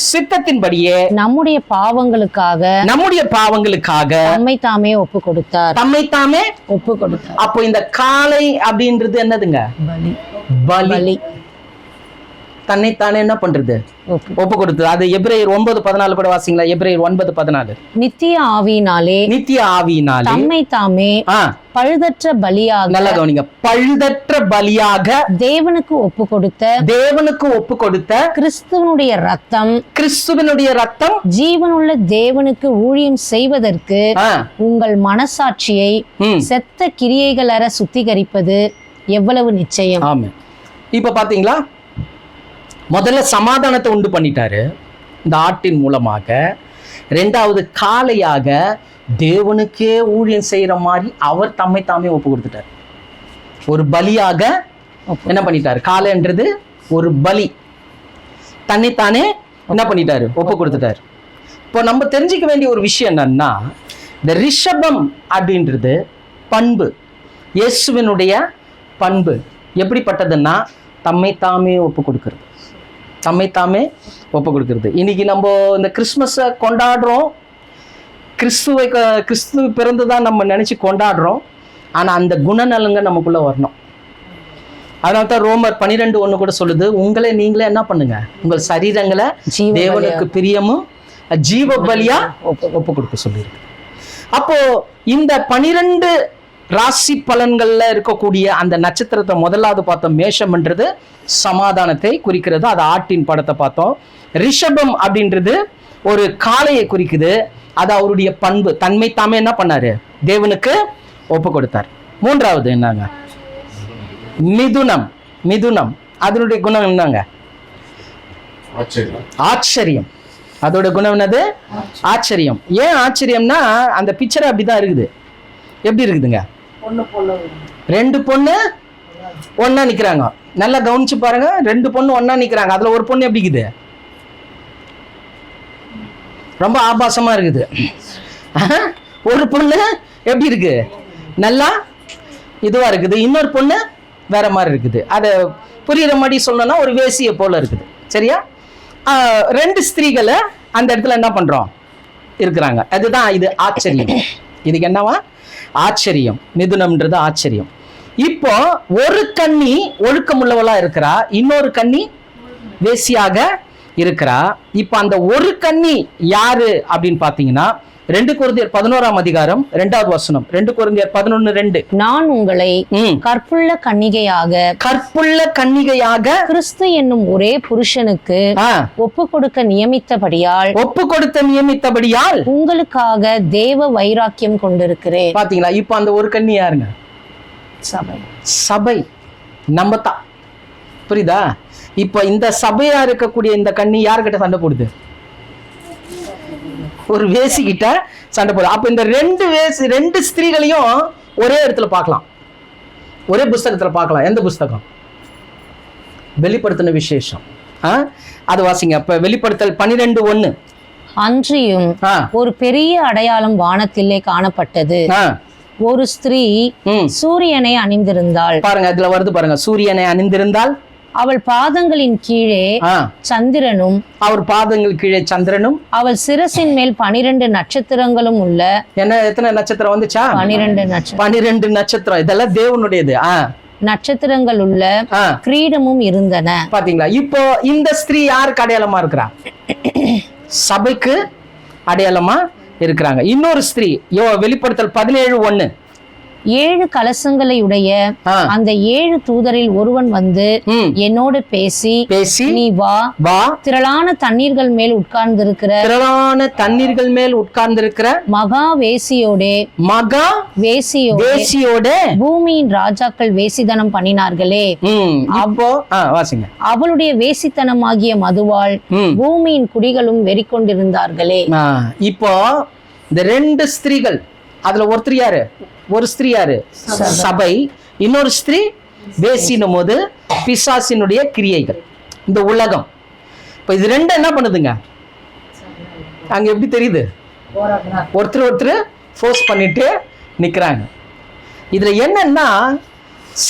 சித்தத்தின்படியே நம்முடைய பாவங்களுக்காக தம்மை தாமே ஒப்பு கொடுத்தார். அப்போ இந்த காளை அப்படின்றது என்னதுங்க? பலி. தன்னைத்தானே என்ன பண்றது? ஒப்பு கொடுத்தது. அது எபிரேயர் 9:14 கூட வாசிங்களா? எபிரேயர் 9:14. நித்திய ஆவியினாலே தம்மை தாமே பழுதற்ற பலியாக, நல்ல கவனிங்க, பழுதற்ற பலியாக தேவனுக்கு ஒப்பு கொடுத்த கிறிஸ்துவினுடைய ரத்தம் ஜீவனுள்ள தேவனுக்கு ஊழியம் செய்வதற்கு உங்கள் மனசாட்சியை செத்த கிரியைகள் அற சுத்திகரிப்பது எவ்வளவு நிச்சயம். ஆமா. இப்ப பாத்தீங்களா, முதல்ல சமாதானத்தை உண்டு பண்ணிட்டாரு இந்த ஆட்டின் மூலமாக. ரெண்டாவது காளையாக தேவனுக்கே ஊழியம் செய்யற மாதிரி அவர் தம்மை தாமே ஒப்பு கொடுத்துட்டார். ஒரு பலியாக என்ன பண்ணிட்டாரு? காளைன்றது ஒரு பலி. தன்னைத்தானே என்ன பண்ணிட்டாரு? ஒப்பு கொடுத்துட்டாரு. இப்போ நம்ம தெரிஞ்சுக்க வேண்டிய ஒரு விஷயம் என்னன்னா, இந்த ரிஷபம் அப்படின்றது பண்பு, இயேசுவினுடைய பண்பு. எப்படிப்பட்டதுன்னா தம்மை தாமே ஒப்பு கொடுக்கிறது. இன்னைக்கு நம்ம இந்த கிறிஸ்மஸை கொண்டாடுறோம், கிறிஸ்து பிறந்துதான் நம்ம நினைச்சு கொண்டாடுறோம். ஆனா அந்த குணநலங்க நமக்குள்ள வரணும். அதனால்தான் ரோமர் 12:1 கூட சொல்லுது, உங்களை நீங்களே என்ன பண்ணுங்க, உங்கள் சரீரங்களை தேவனுக்கு பிரியமும் ஜீவ பலியா ஒப்பு கொடுக்க சொல்லியிருக்கு. அப்போ இந்த 12 ராசி பலன்கள்ல இருக்கக்கூடிய அந்த நட்சத்திரத்தை முதலாவது பார்த்தோம். மேஷம்ன்றது சமாதானத்தை குறிக்கிறது, அது ஆட்டின் படத்தை பார்த்தோம். ரிஷபம் அப்படின்றது ஒரு காளையை குறிக்குது, அது அவருடைய பண்பு. தன்மை தாமே என்ன பண்ணாரு? தேவனுக்கு ஒப்பு கொடுத்தார். மூன்றாவது என்னங்க? மிதுனம். அதனுடைய குணம் என்னங்க? ஆச்சரியம். அதோட குணம் என்னது? ஆச்சரியம். ஏன் ஆச்சரியம்னா அந்த பிக்சர் அப்படிதான் இருக்குது. எப்படி இருக்குதுங்க? 2 பொண்ணு ஒன்னா நிக்கிறாங்க. நல்லா கவனிச்சு பாருங்க, 2 பொண்ணு ஒன்னா நிக்கிறாங்க. அதுல ஒரு பொண்ணு எப்படி இருக்குது? ரொம்ப ஆபாசமா இருக்குது. ஒரு பொண்ணு எப்படி இருக்கு? நல்லா இதுவா இருக்குது. இன்னொரு பொண்ணு வேற மாதிரி இருக்குது. அதை புரியுற மாதிரி சொல்லணும்னா ஒரு வேசிய போல இருக்குது. சரியா? 2 ஸ்திரீகளை அந்த இடத்துல என்ன பண்றோம் இருக்கிறாங்க. அதுதான் இது ஆச்சரியம். இதுக்கு என்னவா? ஆச்சரியம். மிதுனம்ன்றது ஆச்சரியம். இப்போ ஒரு கன்னி ஒழுக்கமுள்ளவளா இருக்கிறா, இன்னொரு கன்னி வேசியாக இருக்கிறா. இப்ப அந்த ஒரு கன்னி யாரு அப்படின்னு பாத்தீங்கன்னா 2 கொரிந்தியர் 11ஆம் அதிகாரம் 2வது வசனம். 2 கொரிந்தியர் 11:2. நான் உங்களை கற்புள்ள கன்னிகையாக கிறிஸ்து என்னும் ஒரே புருஷனுக்கு ஒப்பு கொடுக்க நியமித்தபடியால் உங்களுக்காக தேவ வைராக்கியம் கொண்டிருக்கிறேன். பாத்தீங்களா? இப்ப அந்த ஒரு கன்னி யாருங்க? சபை. நம்ம தான். புரியுதா? இப்ப இந்த சபையா இருக்கக்கூடிய இந்த கன்னி யாருக்கிட்ட சண்டை போடுது? ஒரு வேசி கிட்ட சண்டை போடுது. அப்ப இந்த 2 ஸ்திரீகளையும் ஒரே இடத்துல பார்க்கலாம், ஒரே புஸ்தகத்துல பார்க்கலாம். எந்த புஸ்தகம்? வெளிப்படுத்தின விசேஷம். அது வாசிங்க. அப்ப வெளிப்படுத்தல் 12:1. அன்றியும் ஒரு பெரிய அடையாளம் வானத்திலே காணப்பட்டது. ஒரு ஸ்திரீ சூரியனை அணிந்திருந்தாள். பாருங்க, அதுல வருது பாருங்க, சூரியனை அணிந்திருந்தாள். அவள் பாதங்களின் கீழே சந்திரனும், அவர் பாதங்கள் கீழே சந்திரனும், அவள் சிரசின் மேல் 12 நட்சத்திரங்களும் உள்ள. என்ன? எத்தனை நட்சத்திரம் வந்துச்சா? 12 நட்சத்திரம். இதெல்லாம் தேவனுடையது. நட்சத்திரங்கள் உள்ள கிரீடமும் இருந்தன. பாத்தீங்களா? இப்போ இந்த ஸ்திரீ யாருக்கு அடையாளமா இருக்கிறா? சபைக்கு அடையாளமா இருக்கிறாங்க. இன்னொரு ஸ்திரீ வெளிப்படுத்தல் 17:1. 7 கலசங்களை உடைய அந்த 7 தூதரில் ஒருவன் வந்து என்னோடு பேசி நீ வா திரளான தண்ணீர்கள் மேல் உட்கார்ந்திருக்கிற மகா வேசியோட பூமியின் ராஜாக்கள் வேசித்தனம் பண்ணினார்களே, அவளுடைய வேசித்தனமாகிய மதுவால் பூமியின் குடிகளும் வெறிக்கொண்டிருந்தார்களே. இப்போ இந்த 2 ஸ்திரீகள், அதுல ஒருத்தர் யாரு? ஒரு ஸ்திரீ யாரு? சபை. இன்னொரு ஸ்திரீ வேசினும் போது பிசாசினுடைய கிரியைகள், இந்த உலகம். இப்ப இது 2 என்ன பண்ணுதுங்க? அங்க எப்படி தெரியுது? ஒருத்தர் ஃபோர்ஸ் பண்ணிட்டு நிக்கிறாங்க. இதுல என்னன்னா,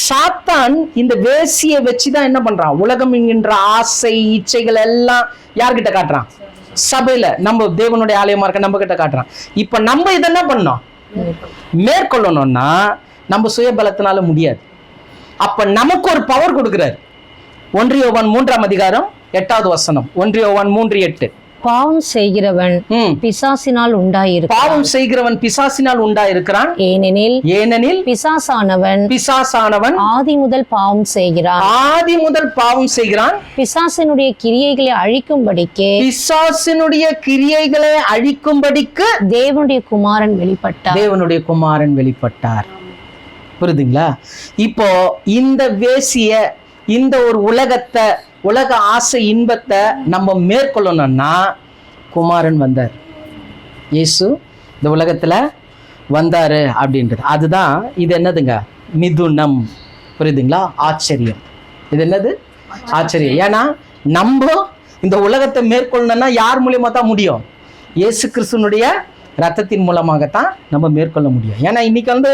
சாத்தான் இந்த வேசியை வச்சுதான் என்ன பண்றான்? உலகம் என்கின்ற ஆசை இச்சைகள் எல்லாம் யார்கிட்ட காட்டுறான்? சபையில, நம்ம தேவனுடைய ஆலயமா இருக்க நம்ம கிட்ட காட்டுறான். இப்ப நம்ம இதை என்ன பண்ணோம்? மேற்கொள்ளணும்னா நம்ம சுயபலத்தினால முடியாது. அப்ப நமக்கு ஒரு பவர் கொடுக்கிறார். 1 யோவான் 3ஆம் அதிகாரம் 8வது வசனம். 1 யோவான் 3:8. பாவம் செய்கிறவன் பிசாசினால் உண்டாயிருக்கிறான். ஏனெனில் பிசாசானவன் ஆதி முதல் பாவம் செய்கிறான். பிசாசினுடைய கிரியைகளை அழிக்கும்படிக்கு தேவனுடைய குமாரன் வெளிப்பட்டார். புரியுதுங்களா? இப்போ இந்த வேசிய, இந்த ஒரு உலக ஆசை இன்பத்தை நம்ம மேற்கொள்ளணும்னா குமாரன் வந்தார். இயேசு இந்த உலகத்துல வந்தாரு அப்படின்றது. அதுதான் இது என்னதுங்க? மிதுனம். புரியுதுங்களா? ஆச்சரியம். இது என்னது? ஆச்சரியம். ஏன்னா நம்ம இந்த உலகத்தை மேற்கொள்ளணும்னா யார் மூலியமா தான் முடியும்? இயேசு கிறிஸ்துனுடைய ரத்தத்தின் மூலமாகத்தான் நம்ம மேற்கொள்ள முடியும். ஏன்னா இன்னைக்கு வந்து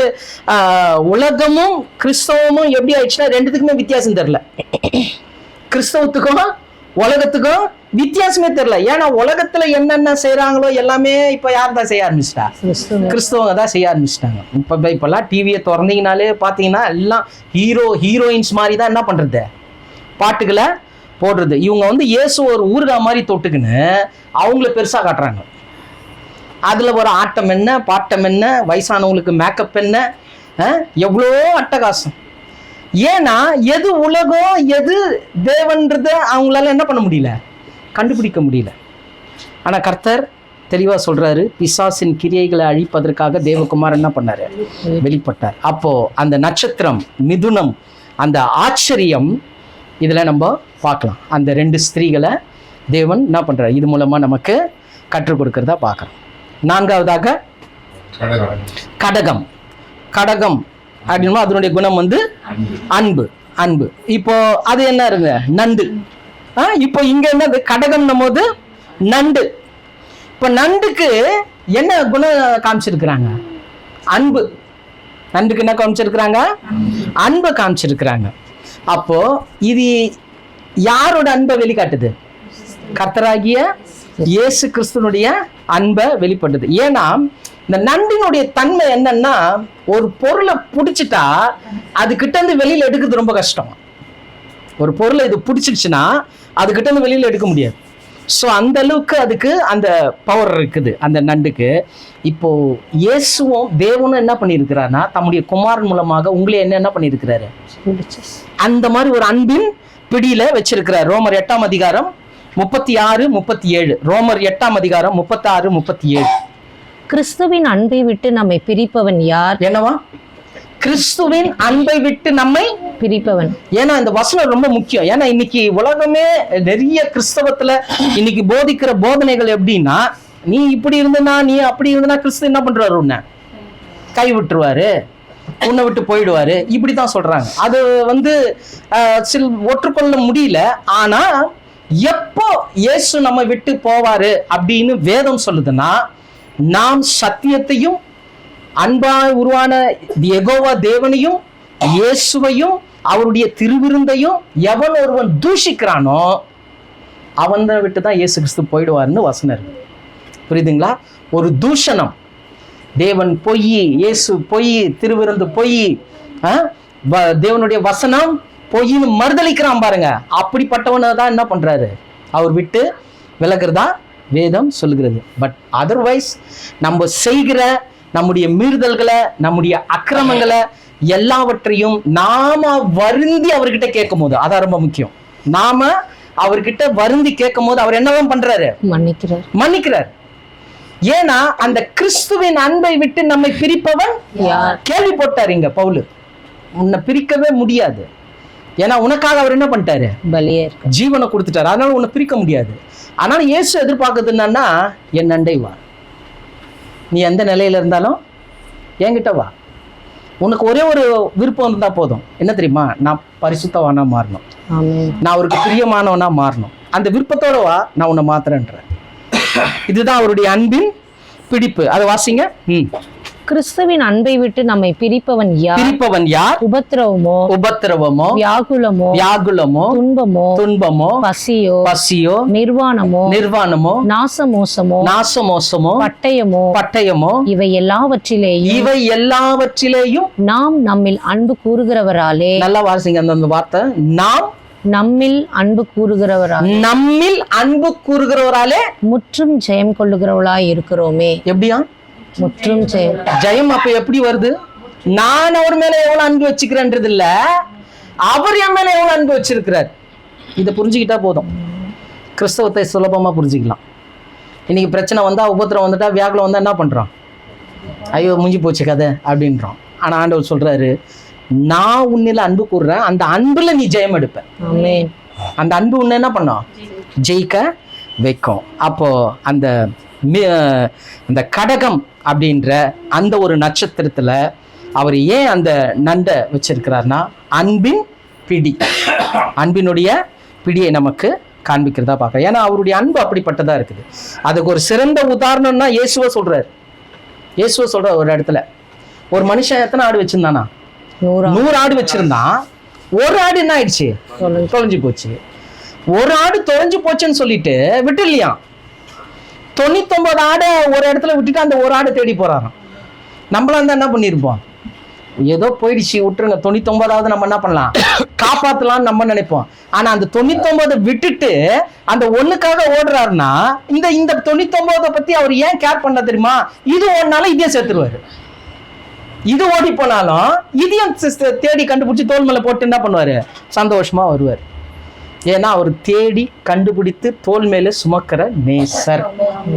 உலகமும் கிறிஸ்தவமும் எப்படி ஆயிடுச்சுன்னா 2த்துக்குமே வித்தியாசம் தெரியல. கிறிஸ்தவத்துக்கும் உலகத்துக்கும் வித்தியாசமே தெரியல. ஏன்னா உலகத்துல என்னென்ன செய்யறாங்களோ எல்லாமே இப்ப யார் தான் செய்ய ஆரம்பிச்சிட்டா? கிறிஸ்தவங்க தான் செய்ய ஆரம்பிச்சிட்டாங்க. இப்பெல்லாம் டிவியை திறந்தீங்கனாலே பாத்தீங்கன்னா எல்லாம் ஹீரோயின்ஸ் மாதிரி தான் என்ன பண்றது? பாட்டுகளை போடுறது. இவங்க வந்து இயேசு ஒரு ஊர்கா மாதிரி தொட்டுக்குன்னு அவங்கள பெருசா காட்டுறாங்க. அதுல ஒரு ஆட்டம் என்ன, பாட்டம் என்ன, வயசானவங்களுக்கு மேக்கப் என்ன, எவ்வளோ அட்டகாசம். ஏன்னா எது உலகம் எது தேவன்றத அவங்களால என்ன பண்ண முடியல? கண்டுபிடிக்க முடியல. ஆனா கர்த்தர் தெளிவா சொல்றாரு, பிசாசின் கிரியைகளை அழிப்பதற்காக தேவகுமார் என்ன பண்ணாரு? வெளிப்பட்டார். அப்போ அந்த நட்சத்திரம், மிதுனம், அந்த ஆச்சரியம் இதுல நம்ம பார்க்கலாம். அந்த 2 ஸ்திரீகளை தேவன் என்ன பண்றாரு? இது மூலமா நமக்கு கற்றுக் கொடுக்கறதா பார்க்கறோம். 4வதாக கடகம். கடகம் அப்படின்னா அதனுடைய குணம் வந்து அன்பு. இப்போ அது என்ன இருங்க? நண்டு. இப்போ இங்க என்னது? கடகம் போது நண்டு. இப்ப நண்டுக்கு என்ன குணம் காமிச்சிருக்கிறாங்க? அன்பு. நண்டுக்கு என்ன காமிச்சிருக்கிறாங்க? அன்பு காமிச்சிருக்கிறாங்க. அப்போ இது யாரோட அன்பை வெளிக்காட்டுது? கர்த்தராகிய இயேசு கிறிஸ்துனுடைய அன்பை வெளிப்படுது. ஏன்னா இந்த நண்டினுடைய தன்மை என்னன்னா, ஒரு பொருளை பிடிச்சிட்டா அது கிட்ட இருந்து வெளியில எடுக்கிறது ரொம்ப கஷ்டம். ஒரு பொருளை இது பிடிச்சிடுச்சுன்னா அது கிட்ட இருந்து வெளியில எடுக்க முடியாது. ஸோ அந்த அளவுக்கு அதுக்கு அந்த பவர் இருக்குது அந்த நண்டுக்கு. இப்போ இயேசுவும் தேவனும் என்ன பண்ணியிருக்கிறாருன்னா, தம்முடைய குமாரன் மூலமாக உங்களை என்ன பண்ணியிருக்கிறாரு? அந்த மாதிரி ஒரு அன்பின் பிடியில வச்சிருக்கிறார். ரோமர் 8ஆம் அதிகாரம் 36, 37. ரோமர் 8ஆம் அதிகாரம் 36, 37. கிறிஸ்துவின் அன்பை விட்டு நம்மை பிரிப்பவன் யார்? என்னவா? கிறிஸ்துவின் அன்பை விட்டு நம்மை பிரிப்பவன். ஏன்னா இந்த வசனம் ரொம்ப முக்கியம். ஏன்னா இன்னைக்கு உலகமே நிறைய கிறிஸ்தவத்துல இன்னைக்கு போதிக்கிற போதனைகள் எப்படின்னா, நீ இப்படி இருந்தனா, நீ அப்படி இருந்தனா கிறிஸ்து என்ன பண்றாரு? உன்னை கை விட்டுருவாரு, உன்னை விட்டு போயிடுவாரு, இப்படிதான் சொல்றாங்க. அது வந்து சில ஒற்றுக்கொள்ள முடியல. ஆனா எப்போ இயேசு நம்ம விட்டு போவாரு அப்படின்னு வேதம் சொல்லுதுன்னா, நாம் சத்தியத்தையும் அன்பாய் உருவான யெகோவா தேவனையும் இயேசுவையும் அவருடைய திருவிருந்தையும் எவன் ஒருவன் தூஷிக்கிறானோ அவன் விட்டு தான் இயேசு கிறிஸ்து போயிடுவார்னு வசனம் இருக்கு. புரியுதுங்களா? ஒரு தூஷணம். தேவன் பொய், இயேசு பொய், திருவிருந்து பொய், தேவனுடைய வசனம் பொய்ன்னு மறுதளிக்கிறான் பாருங்க. அப்படிப்பட்டவனை தான் என்ன பண்றாரு? அவர் விட்டு விலகிறதா வேதம் சொல்லுகிறது. பட் அதர்வைஸ் நம்ம செய்கிற நம்முடைய மீறுதல்களை, நம்முடைய அக்கிரமங்களை எல்லாவற்றையும் நாம வருந்தி அவர்கிட்ட கேட்கும் போது, அதான் ரொம்ப முக்கியம். நாம அவர்கிட்ட வருந்தி கேட்கும் போது அவர் என்னதான் பண்றாரு? மன்னிக்கிறார். ஏன்னா அந்த கிறிஸ்துவின் அன்பை விட்டு நம்மை பிரிப்பவன் கேள்வி போட்டார் இங்க பவுல். உன்னை பிரிக்கவே முடியாது. ஏன்னா உனக்காக அவர் என்ன பண்ணிட்டாரு? ஜீவனை கொடுத்துட்டாரு. அதனால உன்னை பிரிக்க முடியாது. அதனால இயேசு எதிர்பார்க்கறது என்னன்னா, என் அண்டை வா, நீ எந்த நிலையில இருந்தாலும் என்கிட்ட வா. உனக்கு ஒரே ஒரு விருப்பம் இருந்தா போதும். என்ன தெரியுமா? நான் பரிசுத்தவானா மாறணும், நான் அவருக்கு பிரியமானவனா மாறணும். அந்த விருப்பத்தோட வா, நான் உன்னை மாத்துறேன்றேன். இதுதான் அவருடைய அன்பின் பிடிப்பு. அதை வாசிங்க. கிறிஸ்துவின் அன்பை விட்டு நம்மை பிரிப்பவன் யார்? உபத்திரவமோ, வியாகுலமோ, துன்பமோ, பசியோ, நிர்வாணமோ, நாசமோசமோ, பட்டயமோ, இவை எல்லாவற்றிலேயும் நாம் நம்மில் அன்பு கூறுகிறவராலே. நல்லா வாசிங்க அந்த வார்த்தை. நாம் நம்மில் அன்பு கூறுகிறவராலே முற்றும் ஜெயம் கொள்ளுகிறவளாய் இருக்கிறோமே. எப்படியா முற்றும் ஜெயம்? அப்ப எப்படி வருது? நான் அவர் மேல எவ்வளவு அன்பு வச்சுக்கிறேன்றது இல்ல, அவர் என் மேல எவ்வளவு அன்பு வச்சிருக்கிறார். இதை புரிஞ்சுக்கிட்டா போதும், கிறிஸ்தவத்தை சுலபமா புரிஞ்சுக்கலாம். இன்னைக்கு பிரச்சனை வந்தா, உபத்திரம் வந்துட்டா, வியாகுலம் வந்தா என்ன பண்றோம்? ஐயோ முடிஞ்சு போச்சு கதை அப்படின்றோம். ஆனா ஆண்டவர் சொல்றாரு, நான் உன்னில அன்பு கூறுறேன், அந்த அன்புல நீ ஜெயம் எடுப்ப. அந்த அன்பு உன்னை என்ன பண்ணும்? ஜெயிக்க வைக்கும். அப்போ அந்த கடகம் அப்படின்ற அந்த ஒரு நட்சத்திரத்துல அவர் ஏன் அந்த நண்டை வச்சிருக்கிறார்னா, அன்பின் பிடி, அன்பினுடைய பிடியை நமக்கு காண்பிக்கிறதா பார்க்க. ஏன்னா அவருடைய அன்பு அப்படிப்பட்டதா இருக்குது. அதுக்கு ஒரு சிறந்த உதாரணம்னா இயேசுவை சொல்றாரு. ஒரு இடத்துல ஒரு மனுஷன் எத்தனை ஆடு வச்சிருந்தானா? 100 ஆடு வச்சிருந்தான். ஒரு ஆடு என்ன ஆயிடுச்சு? தொலைஞ்சு போச்சு. ஒரு ஆடு தொலைஞ்சு போச்சுன்னு சொல்லிட்டு விட்டு இல்லையா, 99 ஆடை ஒரு இடத்துல விட்டுட்டு அந்த ஒரு ஆடை தேடி போறாராம். நம்மளா இருந்தா என்ன பண்ணிருப்போம்? ஏதோ போயிடுச்சு விட்டுருங்க, 99வது நம்ம என்ன பண்ணலாம், காப்பாத்தலாம்னு நம்ம நினைப்போம். ஆனா அந்த 99 விட்டுட்டு அந்த ஒண்ணுக்காக ஓடுறாருன்னா, இந்த 99 பத்தி அவர் ஏன் கேர் பண்ண தெரியுமா? இது ஓடினாலும் இதையும் சேர்த்துருவாரு. இது ஓடி போனாலும் இதையும் தேடி கண்டுபிடிச்சு தோல் மேல போட்டு என்ன பண்ணுவாரு? சந்தோஷமா வருவார். ஏன்னா அவர் தேடி கண்டுபிடித்து தோல் மேல சுமக்கிற நேசர்.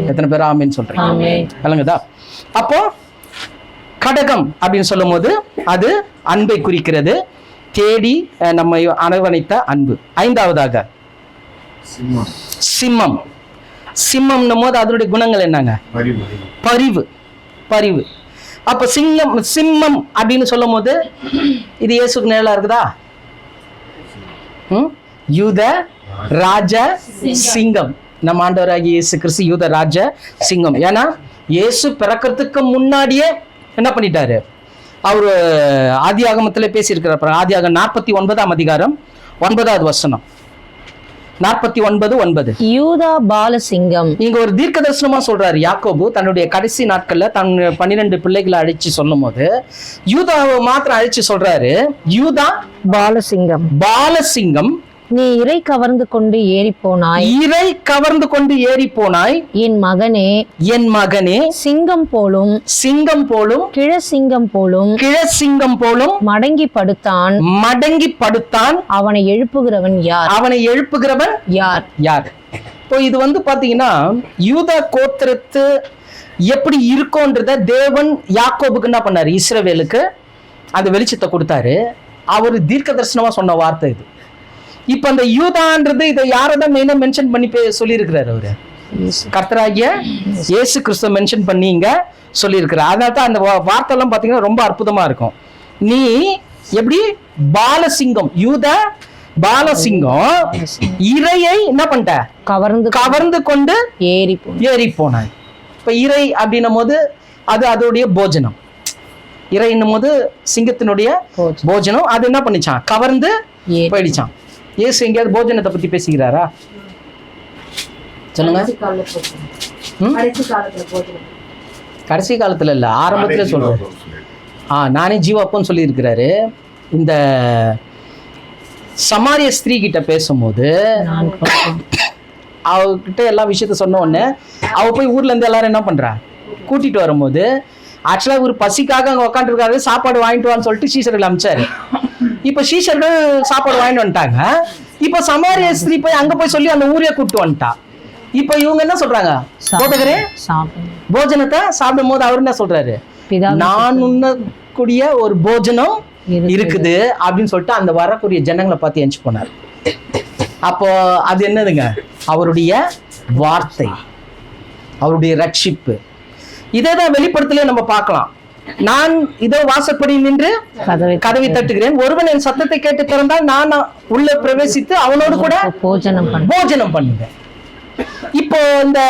எத்தனை பேர் ஆமேன்னு சொல்றீங்க? இல்லைங்கதா? அப்போ கடகம் அப்படின்னு சொல்லும் போது அது அன்பை குறிக்கிறது, தேடி நம்மை அரவணைத்த அன்பு. 5வதாக சிம்மம். சிம்மம்னும் போது அதனுடைய குணங்கள் என்னங்க? பரிவு. அப்ப சிம்மம் அப்படின்னு சொல்லும் போது இது இயேசுக்கு நேரலா இருக்குதா? யூத ராஜ சிங்கம். நம்ம ஆண்டவராகிய இயேசு கிறிஸ்து யூத ராஜ சிங்கம். ஏன்னா இயேசு பிறக்கிறதுக்கு முன்னாடியே என்ன பண்ணிட்டாரு? அவரு ஆதியாகமத்துல பேசியிருக்கிறார். ஆதியாகம் 49ஆம் அதிகாரம் 9வது வசனம். 49:9. யூதா பாலசிங்கம். இங்க ஒரு தீர்க்க தரிசனமா சொல்றாரு யாக்கோபு. தன்னுடைய கடைசி நாட்கள்ல தன் 12 பிள்ளைகளை அழைச்சு சொல்லும் போது யூதாவை மாத்திரம் அழைச்சு சொல்றாரு, யூதா பாலசிங்கம், நீ இறை கவர்ந்து கொண்டு ஏறி போனாய், என் மகனே சிங்கம் போலும் கிழசிங்கம் போலும் மடங்கி படுத்தான். அவனை எழுப்புகிறவன் யார்? இப்போ இது பாத்தீங்கன்னா யூதா கோத்திரத்து எப்படி இருக்கும்ன்றத தேவன் யாக்கோபுக்கு என்ன பண்ணாரு? இஸ்ரவேலுக்கு அந்த வெளிச்சத்தை கொடுத்தாரு. அவரு தீர்க்க தரிசனமா சொன்ன வார்த்தை இது. இப்ப அந்த யூதான்றது இதை யாரதான் மெயினா மென்ஷன் பண்ணி சொல்லி இருக்கிறாரு? அவரு கர்த்தராகிய இயேசு கிறிஸ்துவ மென்ஷன் பண்ணி இங்க சொல்லி இருக்கிறார். அதனால தான் அந்த வார்த்தை எல்லாம் பாத்தீங்கன்னா ரொம்ப அற்புதமா இருக்கும். நீ எப்படி பாலசிங்கம், யூத பாலசிங்கம், இறையை என்ன பண்ணிட்ட? கவர்ந்து கொண்டு ஏறி போனாய். இப்ப இறை அப்படின்னும் போது அது அதோடைய போஜனம். இறை என்னும் போது சிங்கத்தினுடைய போஜனம். அது என்ன பண்ணிச்சான்? கவர்ந்து போயிடுச்சான். இயேசு எங்கேயாவது போஜனத்தை பத்தி பேசுகிறாரா? சொல்லுங்க. கடைசி காலத்துல இல்ல, ஆரம்பத்துல சொல்றேன். நானே ஜீவாப்பன்னு சொல்லி இருக்கிறாரு. இந்த சமாரிய ஸ்திரீ கிட்ட பேசும்போது அவகிட்ட எல்லா விஷயத்த சொன்ன உடனே அவ போய் ஊர்ல இருந்து எல்லாரும் என்ன பண்றா? கூட்டிட்டு வரும்போது ஆக்சுவலா ஒரு பசிக்காக அங்க உட்காந்துருக்காரு, சாப்பாடு வாங்கிட்டு வான்னு சொல்லிட்டு சீஷர்கள் அனுப்பிச்சாரு. இப்ப சீஷர்கள் சாப்பாடு வாங்கிட்டு வந்துட்டாங்க. இப்ப சமாரிய ஸ்திரீ போய் அங்க போய் சொல்லி அந்த ஊரே கூப்பிட்டு வந்துட்டா. இப்ப இவங்க என்ன சொல்றாங்க, போதகரே போஜனத்தை சாப்பிடும் போது அவர் என்ன சொல்றாரு, நான் உண்ணக்கூடிய ஒரு போஜனம் இருக்குது அப்படின்னு சொல்லிட்டு அந்த வரக்கூடிய ஜனங்களை பார்த்து எஞ்சி போனார். அப்போ அது என்னதுங்க, அவருடைய வார்த்தை, அவருடைய ரட்சிப்பு. இதேதான் வெளிப்படுத்தலே நம்ம பார்க்கலாம். நான் இதோ வாசப்படி நின்று கதவை தட்டுகிறேன், ஒருவன் என் சத்தத்தை கேட்டு திறந்தால் நான் உள்ள பிரவேசித்து அவனோடு கூட போஜனம் பண்ணுவேன். இப்போ இந்த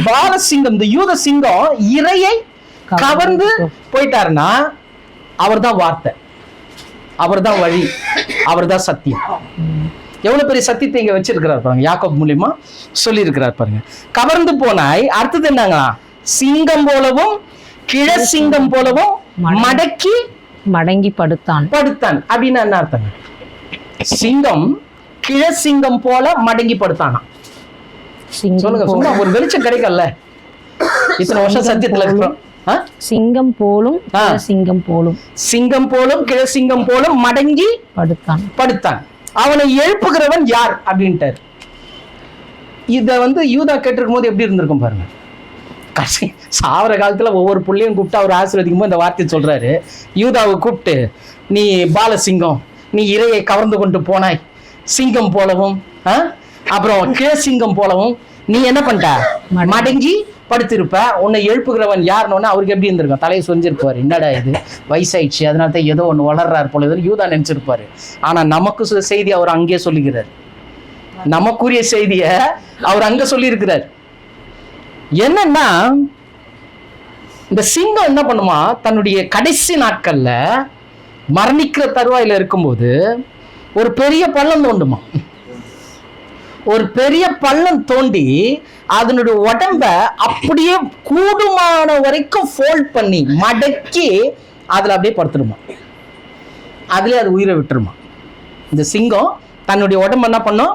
பாலசிங்கம், இந்த யூத சிங்கம் இறையை கவர்ந்து போயிட்டாருன்னா அவர் தான் வார்த்தை, அவர் தான் வழி, அவர் தான் சத்தியம். எவ்வளவு பெரிய சத்தியத்தை இங்க வச்சிருக்கிறார் பாருங்க, யாக்கோபு மூலியமா சொல்லி இருக்கிறார் பாருங்க. கவர்ந்து போனாய் அடுத்தது என்னங்க, சிங்கம் போலவும் கிழசிங்கம் போலவும் மடங்கி படுத்தான் அப்படின்னு என்ன அர்த்தம்? சிங்கம் கிழசிங்கம் போல மடங்கி படுத்தானா? சொல்லுங்க, சும்மா ஒரு வெளிச்சம் கிடைக்கல. இத்தனை வருஷம் சத்தியத்துல இருக்கிறோம். சிங்கம் போலும் கிழசிங்கம் போலும் மடங்கி படுத்தான். அவனை எழுப்புகிறவன் யார் அப்படின்ட்டார். இத யூதா கேட்டிருக்கும் போது எப்படி இருந்திருக்கும் பாருங்க. சாவர காலத்துல ஒவ்வொரு புள்ளையும் கூப்பிட்டு அவர் ஆசீர்வதிக்கும் போது இந்த வார்த்தை சொல்றாரு. யூதாவை கூப்பிட்டு, நீ பாலசிங்கம், நீ இரையை கவர்ந்து கொண்டு போனாய், சிங்கம் போலவும் அப்புறம் கிழசிங்கம் போலவும் நீ என்ன பண்ணிட்ட, மடங்கி படுத்திருப்ப, உன்னை எழுப்புகிறவன் யாருன்னு அவருக்கு எப்படி இருந்திருக்கும்? தலையை சொஞ்சிருப்பாரு, என்னடா இது வயசாயிடுச்சு அதனால தான் ஏதோ ஒன்று வளர்றாரு போல யூதா நினைச்சிருப்பாரு. ஆனா நமக்கு செய்தி அவர் அங்கே சொல்லுகிறார், நமக்குரிய செய்திய அவர் அங்க சொல்லி இருக்கிறார். என்னன்னா இந்த சிங்கம் என்ன பண்ணுமா, தன்னுடைய கடைசி நாட்கள்ல மரணிக்கிற தருவாயில இருக்கும்போது ஒரு பெரிய பள்ளம் தோண்டுமா. ஒரு பெரிய பள்ளம் தோண்டி அதனுடைய உடம்ப அப்படியே கூடுமான வரைக்கும் ஃபோல்ட் பண்ணி மடக்கி அதுல அப்படியே படுத்துடுமா, அதுல அது உயிரை விட்டுருமா. இந்த சிங்கம் தன்னுடைய உடம்பு என்ன பண்ணும்,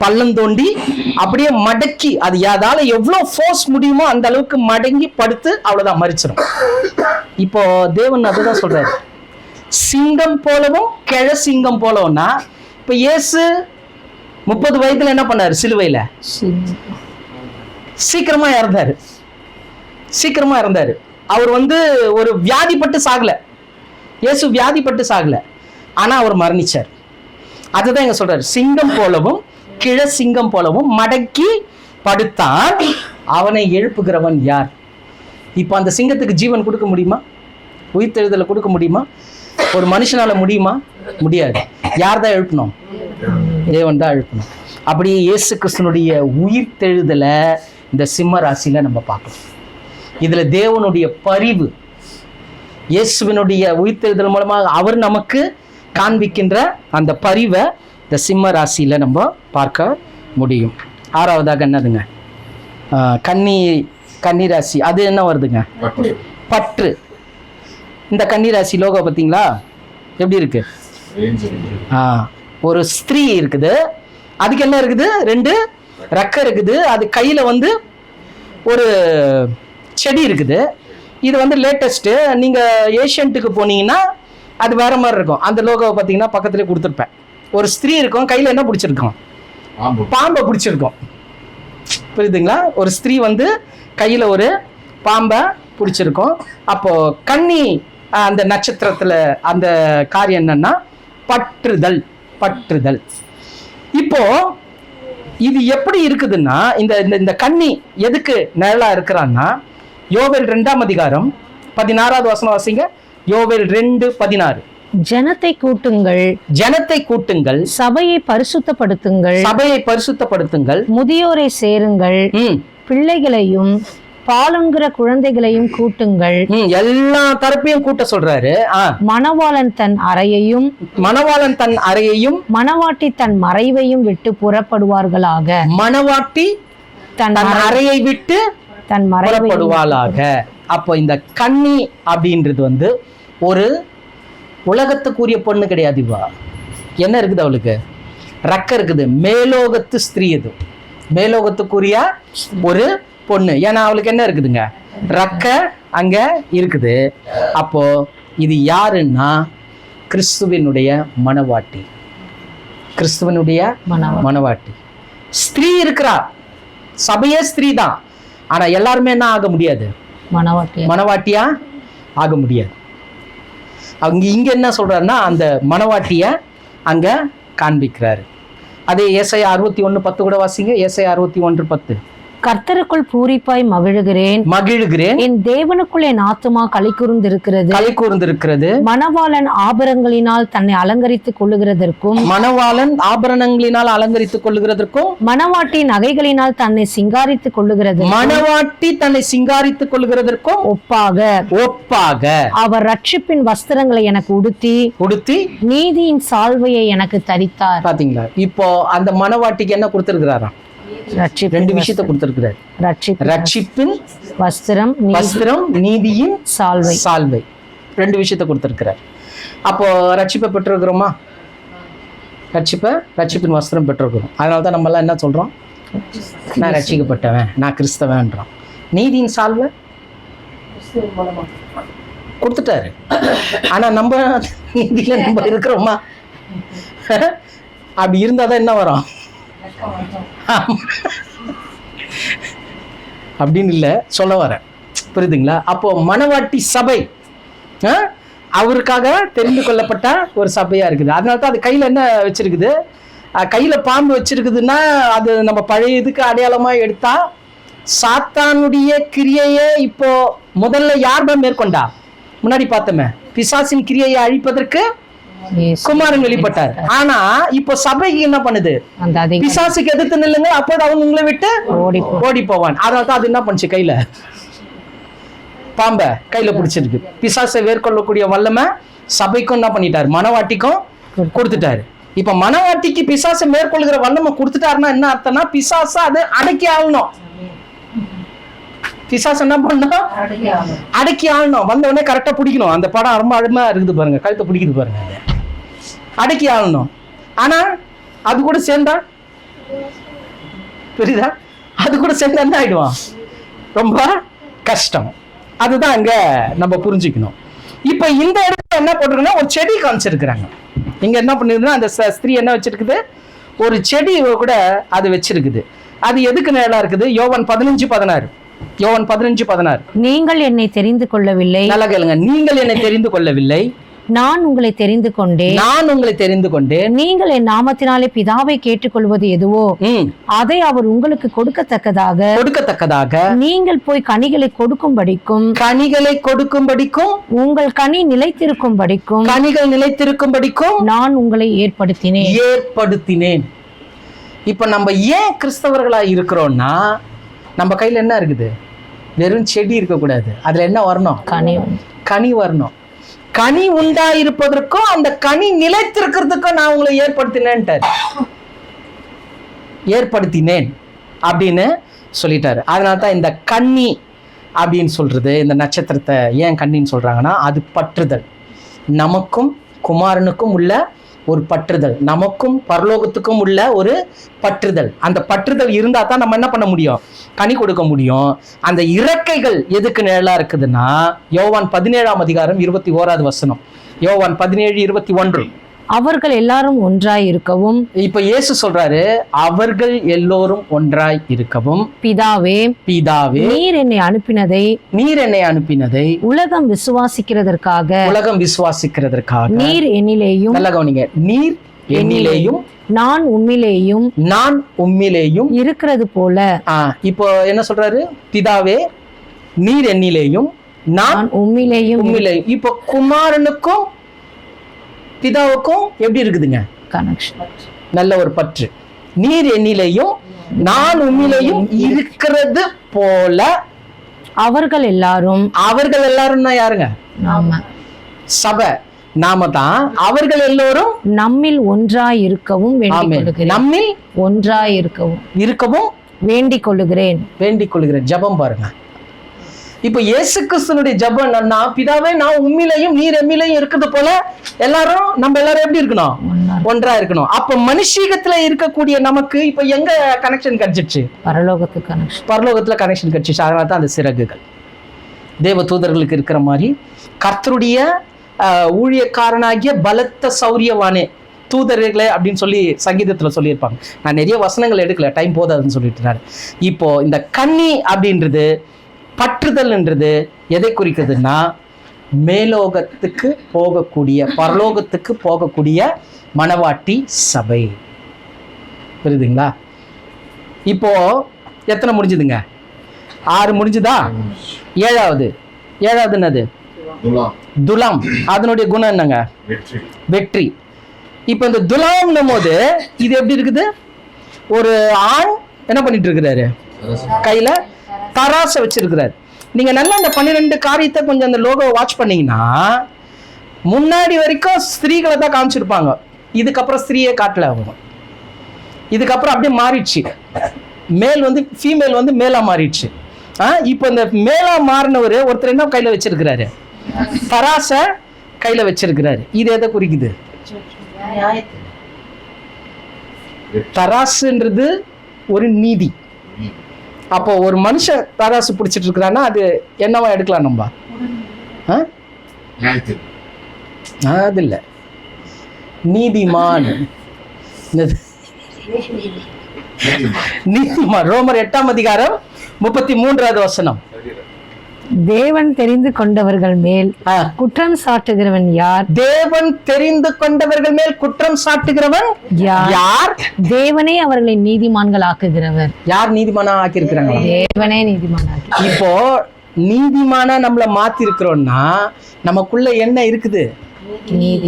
பள்ளம் தோண்டி அப்படியே மடக்கி, அது யாதால எவ்வளவு ஃபோர்ஸ் முடியுமோ அந்த அளவுக்கு மடங்கி படுத்து அவ்வளவுதான் மரிச்சிடும். இப்போ தேவன் அதுதான் சொல்றாரு, சிங்கம் போலவும் கிழசிங்கம் போலவும்னா, இப்ப இயேசு 30 வயதுல என்ன பண்ணாரு, சிலுவையில சீக்கிரமா இறந்தாரு. அவர் ஒரு வியாதிப்பட்டு சாகல, இயேசு வியாதிப்பட்டு சாகல, ஆனா அவர் மரணிச்சார். அதுதான் இங்க சொல்றாரு, சிங்கம் போலவும் கிழசிங்கம் போலவும் மடக்கி படுத்தான், அவனை எழுப்புகிறவன் யார்? இப்ப அந்த சிங்கத்துக்கு ஜீவன் கொடுக்க முடியுமா? உயிர்த்தெழுதலை கொடுக்க முடியுமா? ஒரு மனுஷனால முடியுமா? முடியாது. யார் தான் எழுப்பணும்? தேவன் தான் எழுப்பணும். அப்படியே இயேசு கிறிஸ்துனுடைய உயிர்த்தெழுதலை இந்த சிம்ம ராசியில நம்ம பார்க்கணும். இதுல தேவனுடைய பரிவு, இயேசுவினுடைய உயிர்த்தெழுதல் மூலமாக அவர் நமக்கு காண்பிக்கின்ற அந்த பரிவை இந்த சிம்ம ராசியில நம்ம பார்க்க முடியும். ஆறாவதாக என்னதுங்க, கன்னி ராசி. அது என்ன வருதுங்க, பற்று. இந்த கன்னி ராசி லோகோ பார்த்தீங்களா எப்படி இருக்கு? ஒரு ஸ்திரீ இருக்குது, அதுக்கு என்ன இருக்குது, 2 ரெக்கை இருக்குது, அது கையில ஒரு செடி இருக்குது. இது லேட்டஸ்ட். நீங்க ஏஷியன்ட்டுக்கு போனீங்கன்னா அது வேற மாதிரி இருக்கும். அந்த லோகோவை பார்த்தீங்கன்னா பக்கத்துலேயே கொடுத்துருப்பேன். ஒரு ஸ்திரீ இருக்கும், கையில என்ன பிடிச்சிருக்கோம், பாம்பை பிடிச்சிருக்கோம். புரியுதுங்களா? ஒரு ஸ்திரீ கையில ஒரு பாம்பை பிடிச்சிருக்கோம். அப்போ கன்னி அந்த நட்சத்திரத்துல அந்த காரியம் என்னன்னா பற்றுதல். இப்போ இது எப்படி இருக்குதுன்னா, இந்த கன்னி எதுக்கு நிழலா இருக்கிறான்னா, யோவேல் 2ஆம் அதிகாரம் 16வது வசனம் வாசிங்க. யோவேல் 2:16. ஜனத்தை கூட்டுங்கள், சபையை பரிசுத்தப்படுத்துங்கள், முதியோரை சேருங்கள், பிள்ளைகளையும் பாலுங்கிற குழந்தைகளையும் கூட்டுங்கள். எல்லா தரப்பையும் கூட்ட சொல்றாரு. மணவாளன் தன் அறையையும் மணவாட்டி தன் மறைவையும் விட்டு புறப்படுவார்களாக. மணவாட்டி தன் அறையை விட்டு தன் மறைப்படுவாளாக. அப்போ இந்த கன்னி அப்படின்றது ஒரு உலகத்துக்குரிய பொண்ணு கிடையாது. என்ன இருக்குது, அவளுக்கு ரெக்க இருக்குது, மேலோகத்து ஸ்திரீ. அது மேலோகத்துக்குரிய ஒரு பொண்ணு. ஏன்னா அவளுக்கு என்ன இருக்குதுங்க, ரக்க அங்க இருக்குது. அப்போ இது யாருன்னா கிறிஸ்துவனுடைய மணவாட்டி. கிறிஸ்துவனுடைய மணவாட்டி. ஸ்திரீ இருக்கிறா, சபையே ஸ்திரீ தான். ஆனா எல்லாருமே என்ன ஆக முடியாது? மணவாட்டியா ஆக முடியாது. அவங்க இங்க என்ன சொல்றாருன்னா அந்த மணவாட்டிய அங்க காண்பிக்கிறாரு. அதே ஏசாயா 61:10 கூட வாசிங்க. ஏசாயா 61:10. கர்த்தருக்குள் பூரிப்பாய் மகிழுகிறேன், என் தேவனுக்குள் என் ஆத்துமா களி கூர்ந்திருக்கிறது. மணவாளன் ஆபரணங்களினால் தன்னை அலங்கரித்துக் கொள்ளுகிறதற்கும் மணவாட்டி நகைகளினால் தன்னை சிங்காரித்துக் கொள்ளுகிறதற்கும் ஒப்பாக அவர் ரட்சிப்பின் வஸ்திரங்களை எனக்கு உடுத்தி நீதியின் சால்வையை எனக்கு தரித்தார். பாத்தீங்களா? இப்போ அந்த மணவாட்டிக்கு என்ன கொடுத்திருக்கிறாராம்? ரெண்டு விஷயத்தை கொடுத்திருக்கிறார். ரட்சிப்பின் வஸ்திரம், நீதியின் சால்வை. ரெண்டு விஷயத்தை கொடுத்திருக்கிறார். அப்போ ரட்சிப்பை பெற்றிருக்கிறோமா? ரட்சிப்பின் வஸ்திரம் பெற்றிருக்கிறோம். அதனாலதான் நம்ம எல்லாம் என்ன சொல்றோம்? நான் ரட்சிக்கப்பட்டவன், நான் கிறிஸ்தவன்றோம். நீதியின் சால்வை கொடுத்துட்டாரு. ஆனா நம்ம நீதியில நம்ம இருக்கிறோமா? அப்படி இருந்தாதான் என்ன வரும் அப்படின்னு இல்லை சொல்ல வரேன். புரியுதுங்களா? அப்போ மணவாட்டி சபை அவருக்காக தெரிந்து கொள்ளப்பட்ட ஒரு சபையா இருக்குது. அதனால்தான் அது கையில என்ன வச்சிருக்குது? கையில பாம்பு வச்சிருக்குதுன்னா அது நம்ம பழைய இதுக்கு அடையாளமா எடுத்தா சாத்தானுடைய கிரியையை இப்போ முதல்ல யார் தான் மேற்கொண்டா? முன்னாடி பார்த்தோமே, பிசாசின் கிரியையை அழிப்பதற்கு குமாரன் வெளிப்பட்டார். ஆனா இப்போ சபைக்கு என்ன பண்ணுது? பிசாசுக்கு எதிர்த்து நில்லுங்க, அப்போது அவன் உங்களை விட்டு ஓடி போவான். அதனால்தான் அது என்ன பண்ணுச்சு? கையில பாம்ப கையில பிடிச்சிருக்கு. பிசாசை மேற்கொள்ளக்கூடிய வல்லமை சபைக்கும் என்ன பண்ணிட்டாரு? மணவாட்டிக்கும் கொடுத்துட்டாரு. இப்ப மணவாட்டிக்கு பிசாசை மேற்கொள்கிற வல்லமை கொடுத்துட்டாருன்னா என்ன அர்த்தம்னா பிசாச அது அடக்கி ஆளணும். பிசாசு என்ன பண்ணணும்? அடக்கி ஆளணும். வந்த உடனே கரெக்டா பிடிக்கணும். அந்த படம் ரொம்ப அருமையா இருக்குது பாருங்க, கழுத்தை பிடிக்குது பாருங்க. அடக்கி ஆளணும். ஆனா அது கூட சேர்ந்தா, புரியுதா? அது கூட சேர்ந்தா என்ன ஆயிடுவான்? ரொம்ப கஷ்டம். அதுதான் அங்க நம்ம புரிஞ்சுக்கணும். இப்ப இந்த இடத்துல என்ன போட்டிருக்குன்னா ஒரு செடி காமிச்சிருக்கிறாங்க. இங்க என்ன பண்ணிருக்குன்னா அந்த ஸ்திரீ என்ன வச்சிருக்குது? ஒரு செடி கூட அது வச்சிருக்குது. அது எதுக்கு நிழலா இருக்குது? யோவான் 15:16. நீங்கள் என்னை தெரிந்து கொள்ளவில்லை. நல்லா கேளுங்க. நீங்கள் என்னை தெரிந்து கொள்ளவில்லை, நான் உங்களை தெரிந்து கொண்டேன். நீங்கள் என் நாமத்தினாலே பிதாவை கேட்டுக்கொள்வது எதுவோ அதை அவர் உங்களுக்கு கொடுக்கத்தக்கதாக நீங்கள் போய் கனிகளை கொடுக்கும்படிக்கும் உங்கள் கனி நிலைத்திருக்கும்படிக்கும் நான் உங்களை ஏற்படுத்தினேன். இப்ப நம்ம ஏன் கிறிஸ்தவர்களா இருக்கிறோம்னா நம்ம கையில என்ன இருக்குது? வெறும் செடி இருக்கக்கூடாது. அதுல என்ன வரணும்? கனி வரணும். கனி உண்டாயிருப்பதற்கும் அந்த கனி நிலைத்திருக்கிறதுக்கும் நான் உங்களை ஏற்படுத்தினேன் அப்படின்னு சொல்லிட்டாரு. அதனால்தான் இந்த கன்னி அப்படின்னு சொல்றது, இந்த நட்சத்திரத்தை ஏன் கன்னின்னு சொல்றாங்கன்னா அது பற்றுதல். நமக்கும் குமாரனுக்கும் உள்ள ஒரு பற்றுதல், நமக்கும் பரலோகத்துக்கும் உள்ள ஒரு பற்றுதல். அந்த பற்றுதல் இருந்தா தான் நம்ம என்ன பண்ண முடியும்? கனி கொடுக்க முடியும். அந்த இறக்கைகள் எதுக்கு நிழலா இருக்குதுன்னா யோவான் 17:21. யோவான் 17:21. அவர்கள் எல்லாரும் ஒன்றாய் இருக்கவும். இப்ப இயேசு சொல்றாரு அவர்கள் எல்லோரும் ஒன்றாய் இருக்கவும். பிதாவே நீர் என்னை அனுப்பினதை உலகம் விசுவாசிக்கிறதற்காக நீர் என்னிலேயும், நல்ல கவனிங்க, நீர் என்னிலேயும் நான் உம்மிலேயும் இருக்கிறது போல. இப்போ என்ன சொல்றாரு? பிதாவே நீர் என்னிலேயும் நான் உம்மிலேயும். இப்போ குமாரனுக்கும் பிதாவுக்கும் எப்படி இருக்குதுங்க? கனெக்ஷன். நல்ல ஒரு பற்று. நீர் என்னிலேயும் நான் உம்மிலேயும் இருக்கிறது போல அவர்கள் எல்லாரும் யாருங்க? சபை, நாம தான். அவர்கள் எல்லோரும் நம்மில் ஒன்றாய் இருக்கவும் வேண்டிக் கொள்ளுகிறேன். ஜெபம் பாருங்க. இப்ப இயேசு கிறிஸ்துனுடைய ஜெபம் என்னன்னா, பிதாவே நான் உம்மிலையும் நீர் எம்மிலையும் இருக்கிறது போல நம்ம எல்லாரும் எப்படி இருக்கணும்? ஒன்றா இருக்கணும். அப்ப மனுஷீகத்துல இருக்கக்கூடிய நமக்கு இப்ப எங்க கனெக்ஷன் கிடைச்சிருச்சு? பரலோகத்துல கனெக்ஷன் கிடைச்சிச்சு. அதனால தான் அந்த சிறகுகள். தேவ தூதர்களுக்கு இருக்கிற மாதிரி கர்த்தருடைய ஊழியக்காரனாகிய பலத்த சௌரியவானே தூதர்களே அப்படின்னு சொல்லி சங்கீதத்தில் சொல்லியிருப்பாங்க. நான் நிறைய வசனங்கள் எடுக்கல, டைம் போதாதுன்னு சொல்லிட்டுனாரு. இப்போ இந்த கன்னி அப்படின்றது, பற்றுதல்ன்றது எதை குறிக்குதுன்னா மேலோகத்துக்கு போகக்கூடிய, பரலோகத்துக்கு போகக்கூடிய மணவாட்டி சபை. புரியுதுங்களா? இப்போ எத்தனை முடிஞ்சுதுங்க? 6 முடிஞ்சுதா? ஏழாவது என்னது? துலாம். அதனுடைய குணம் என்னங்க? வெற்றி. இப்ப இந்த துலாம்னும் போது இது எப்படி இருக்குது? ஒரு ஆண் என்ன பண்ணிட்டு இருக்கிறாரு? கையில தராச வச்சிருக்கிறாரு. நீங்க நல்லா அந்த 12 காரியத்தை கொஞ்சம் அந்த லோகோவை வாட்ச் பண்ணீங்கன்னா முன்னாடி வரைக்கும் ஸ்திரீகளை தான் காமிச்சிருப்பாங்க. இதுக்கப்புறம் ஸ்திரீயே காட்டல அவங்க. இதுக்கப்புறம் அப்படியே மாறிடுச்சு. மேல் வந்து ஃபீமேல் வந்து மேலா மாறிடுச்சு. இப்போ இந்த மேலா மாறினவர் ஒருத்தர் என்ன கையில வச்சிருக்கிறாரு? தராச கையில வச்சிருக்கிறாரு. இது எதை குறிக்குது? தராசுன்றது ஒரு நீதி. அப்போ ஒரு மனுஷன் தராசு பிடிச்சிட்டு இருக்கிறான்னா அது என்னவா எடுக்கலாம் நம்ம? அது இல்ல, நீதிமான். நீதிமான் ரோமர் 8ஆம் அதிகாரம் 33வது வசனம். தேவன் தெரிந்து கொண்டவர்கள் மேல் குற்றம் சாட்டுகிறவன் யார்? தேவன் தெரிந்து கொண்டவர்கள் மேல் குற்றம் சாட்டுகிறவன் யார்? தேவனே அவர்களை நீதிமான்கள் ஆக்குகிறவர். யார் நீதிமானா ஆக்கி இருக்கிறாங்க? தேவனே நீதிமான் ஆக்கி. இப்போ நீதிமானா நம்மள மாத்தி இருக்கிறோம்னா நமக்குள்ள என்ன இருக்குது?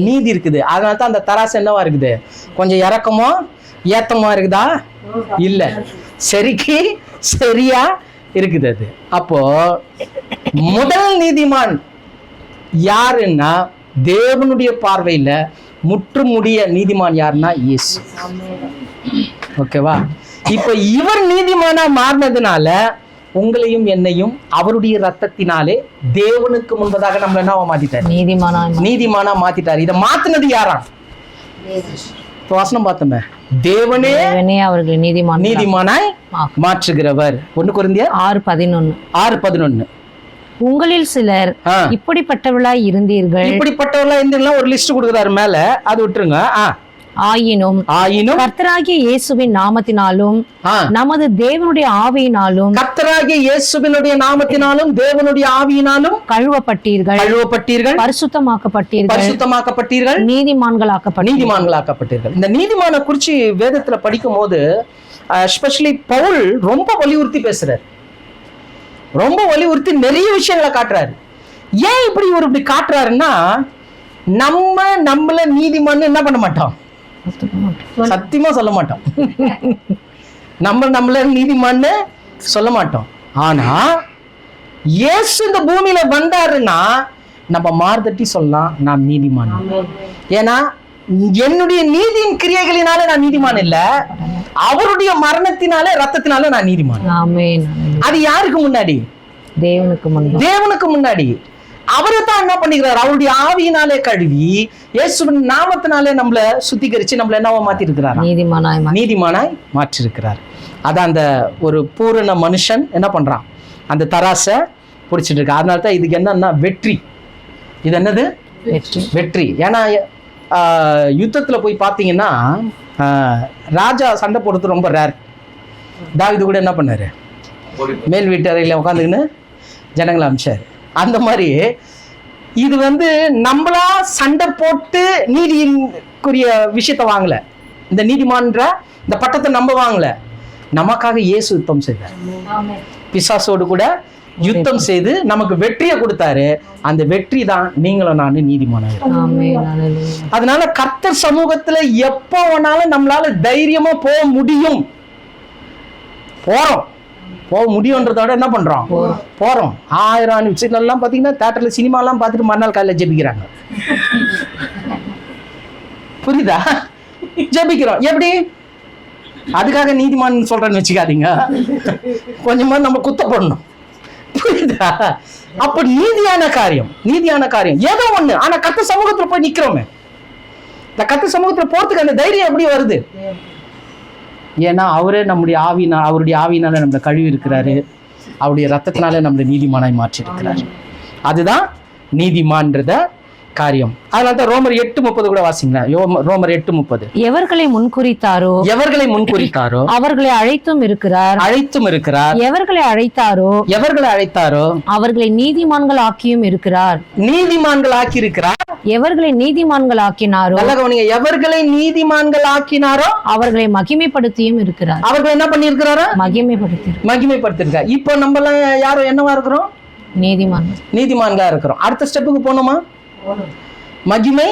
நீதி இருக்குது. அதனால தான் அந்த தராசு என்னவா இருக்குது? கொஞ்சம் இறக்கமோ ஏத்தமா இருக்குதா? இல்ல, சரிக்கு சரியா இருக்குது அது. அப்போ முதல் நீதிமான் யாருன்னா தேவனுடைய பார்வையில முற்றுமுடிய நீதிமான் யாருன்னா இயேசு. ஓகேவா? இப்ப இவர் நீதிமானா மாறினதுனால உங்களையும் என்னையும் அவருடைய ரத்தத்தினாலே தேவனுக்கு முன்பதாக நம்மள என்ன மாத்திட்டாரு? நீதிமானா மாத்திட்டாரு. இதை மாத்தினது யாரா? வசனம் பார்த்தோமே, தேவனே அவர்களை நீதிமானாய் மாற்றுகிறவர். 1 கொரிந்தியர் 6:11. உங்களில் சிலர் இப்படிப்பட்டவர்களாய் இருந்தீர்கள். ஒரு லிஸ்ட் கொடுக்குறாரு மேல, அது விட்டுருங்க. ஆயினும் கர்த்தராகிய இயேசுவின் நாமத்தினாலும் நமது தேவனுடைய ஆவியினாலும், கர்த்தராகிய இயேசுவினுடைய நாமத்தினாலும் தேவனுடைய ஆவியினாலும் கழுவப்பட்டீர்கள், பரிசுத்தமாக்கப்பட்டீர்கள், நீதிமான்களாக்கப்பட்டீர்கள். இந்த நீதிமான குறிச்சி வேதத்துல படிக்கும் போது எஸ்பெஷலி பவுல் ரொம்ப வலியுறுத்தி பேசுறாரு. ரொம்ப வலியுறுத்தி நிறைய விஷயங்களை காட்டுறாரு. ஏன் இப்படி காட்டுறாருன்னா நம்மள நீதிமான்னு என்ன பண்ண மாட்டோம்? சத்தியமா சொல்ல மாட்டோம். நம்மள நீதிமான்னு சொல்ல மாட்டோம். ஆனா இயேசு இந்த பூமியில வந்தாருன்னா நம்ம மார்தட்டி சொல்லலாம், நான் நீதிமான். ஏன்னா என்னுடைய நீதியின் கிரியைகளினால நான் நீதிமான் இல்ல, அவருடைய மரணத்தினாலே ரத்தத்தினால நான் நீதிமான். அது யாருக்கு முன்னாடி? தேவனுக்கு முன்னாடி. அவரை தான் என்ன பண்ணிக்கிறார்? அவருடைய ஆவியினாலே கழுவி இயேசுவின் நாமத்தினாலே நம்மள சுத்திகரிச்சு நம்மள என்னவா மாத்தி இருக்கிறார்? நீதிமானாய் மாற்றிருக்கிறார். அதான் அந்த ஒரு பூரண மனுஷன் என்ன பண்றான்? அந்த தராச பிடிச்சிட்டு இருக்கா. அதனால தான் இதுக்கு என்னன்னா வெற்றி. இது என்னது? வெற்றி. ஏன்னா யுத்தத்துல போய் பாத்தீங்கன்னா ராஜா சண்டை போடுறது ரொம்ப ரேர். தாவீது கூட என்ன பண்ணாரு? மேல் வீட்டு அறையில உட்காந்துக்கின்னு ஜனங்களை அமிச்சாரு. அந்த மாதிரி இது நம்மளா சண்டை போட்டு நீதிக்குரிய விஷயத்த வாங்கல. இந்த நீதிமான்ற இந்த பட்டத்தை நம்ம வாங்கல. நமக்காக இயேசு யுத்தம் செய்தார். பிசாசோடு கூட யுத்தம் செய்து நமக்கு வெற்றியை கொடுத்தாரு. அந்த வெற்றி தான் நீங்களும் நானும் நீதிமானாக. அதனால கர்த்தர் சமூகத்துல எப்போ வேணாலும் நம்மளால தைரியமா போக முடியும். போக முடியும்ன்றதோட என்ன பண்றோம்? போறோம். 1000 விஷயங்கள்லாம் பாத்தீங்கன்னா தியேட்டர்ல சினிமாலாம் பார்த்துட்டு மறுநாள் காலையில ஜெபிக்கிறாங்க. புரியுதா? ஜெபிக்கிறோம். எப்படி? அதுக்காக நீதிமான் சொல்றேன்னு வச்சுக்காதீங்க. கொஞ்சமா நம்ம குத்தப்படணும். புரியுதா? அப்ப நீதியான காரியம் ஏதோ ஒண்ணு. ஆனா கர்த்தர் சமூகத்துல போய் நிக்கிறோமே, இந்த கர்த்தர் சமூகத்துல போறதுக்கு அந்த தைரியம் எப்படி வருது? ஏன்னா அவரே நம்முடைய அவருடைய ஆவியினால நம்மளை கழுவி இருக்கிறாரு. அவருடைய ரத்தத்தினால நம்மளை நீதிமானாய் மாற்றி இருக்கிறார். அதுதான் நீதிமான்றத காரியம். அதனால தான் ரோமர் 8:30 கூட வாசிங்க. ரோமர் 8:30. எவர்களை முன்குறித்தாரோ அவர்களை அழைத்தும் இருக்கிறார். எவர்களை அழைத்தாரோ அவர்களை நீதிமான்கள் ஆக்கியும் இருக்கிறார். எவர்களை நீதிமான்கள் ஆக்கினாரோ எவர்களை நீதிமான்கள் ஆக்கினாரோ அவர்களை மகிமைப்படுத்தியும் இருக்கிறார். அவர்கள் என்ன பண்ணிருக்கிறாரா? மகிமைப்படுத்திருக்கார். இப்போ நம்ம எல்லாம் யாரும் என்னவா இருக்கிறோம்? நீதிமான்களா இருக்கிறோம். அடுத்த ஸ்டெப்புக்கு போனோமா? மகிமை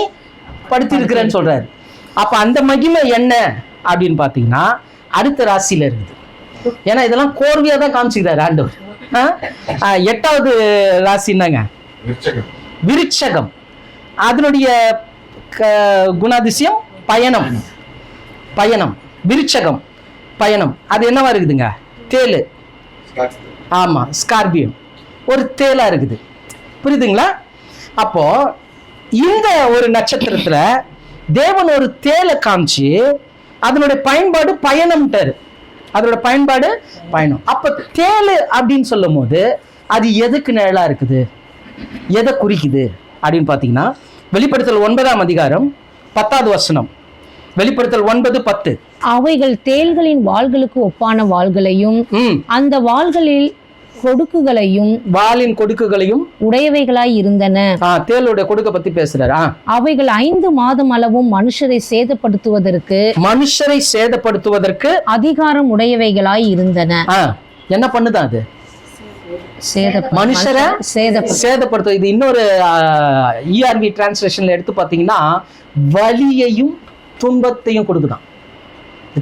படுத்தி இருக்கிறேன்னு சொல்றாரு. அப்ப அந்த மகிமை என்ன அப்படின்னு பாத்தீங்கன்னா அடுத்த ராசியில இருக்குது. ஏன்னா இதெல்லாம் கோர்வையா தான் காமிச்சுக்கிறாரு ஆண்டவர். 8வது ராசி என்னங்க? விருட்சகம். அதனுடைய குணாதிசயம் பயணம். விருட்சகம் பயணம். அது என்னவா இருக்குதுங்க? தேளு. ஆமா, ஸ்கார்பியோ. ஒரு தேளா இருக்குது. புரியுதுங்களா? அப்போ இந்த ஒரு நட்சத்திரத்துல தேவன் ஒரு தேளை காமிச்சு அதனுடைய பயன்பாடு பயணம்ட்டாரு. பயணம். அப்ப தேளு அப்படின்னு சொல்லும் போது அது எதுக்கு நிழலா இருக்குது, எதை குறிக்குது அப்படின்னு பாத்தீங்கன்னா வெளிப்படுத்தல் 9ஆம் அதிகாரம் 10வது வசனம். வெளிப்படுத்தல் 9:10. அவைகள் தேள்களின் வாள்களுக்கு ஒப்பான வாள்களையும் அந்த வாளின் கொடுக்குகளையும் உடையவைகளாய் இருந்தன. தேளுடைய கொடுக்க பத்தி பேசுறாரு. அவைகள் 5 மாதம் அளவும் மனுஷரை சேதப்படுத்துவதற்கு அதிகாரம் உடையவைகளாய் இருந்தன. என்ன பண்ணுதான் அது? மனுஷரை சேதப்படுத்தும். இது இன்னொரு ERV டிரான்ஸ்லேஷன்ல எடுத்து பாத்தீங்கன்னா வலியையும் துன்பத்தையும் கொடுக்குதான்.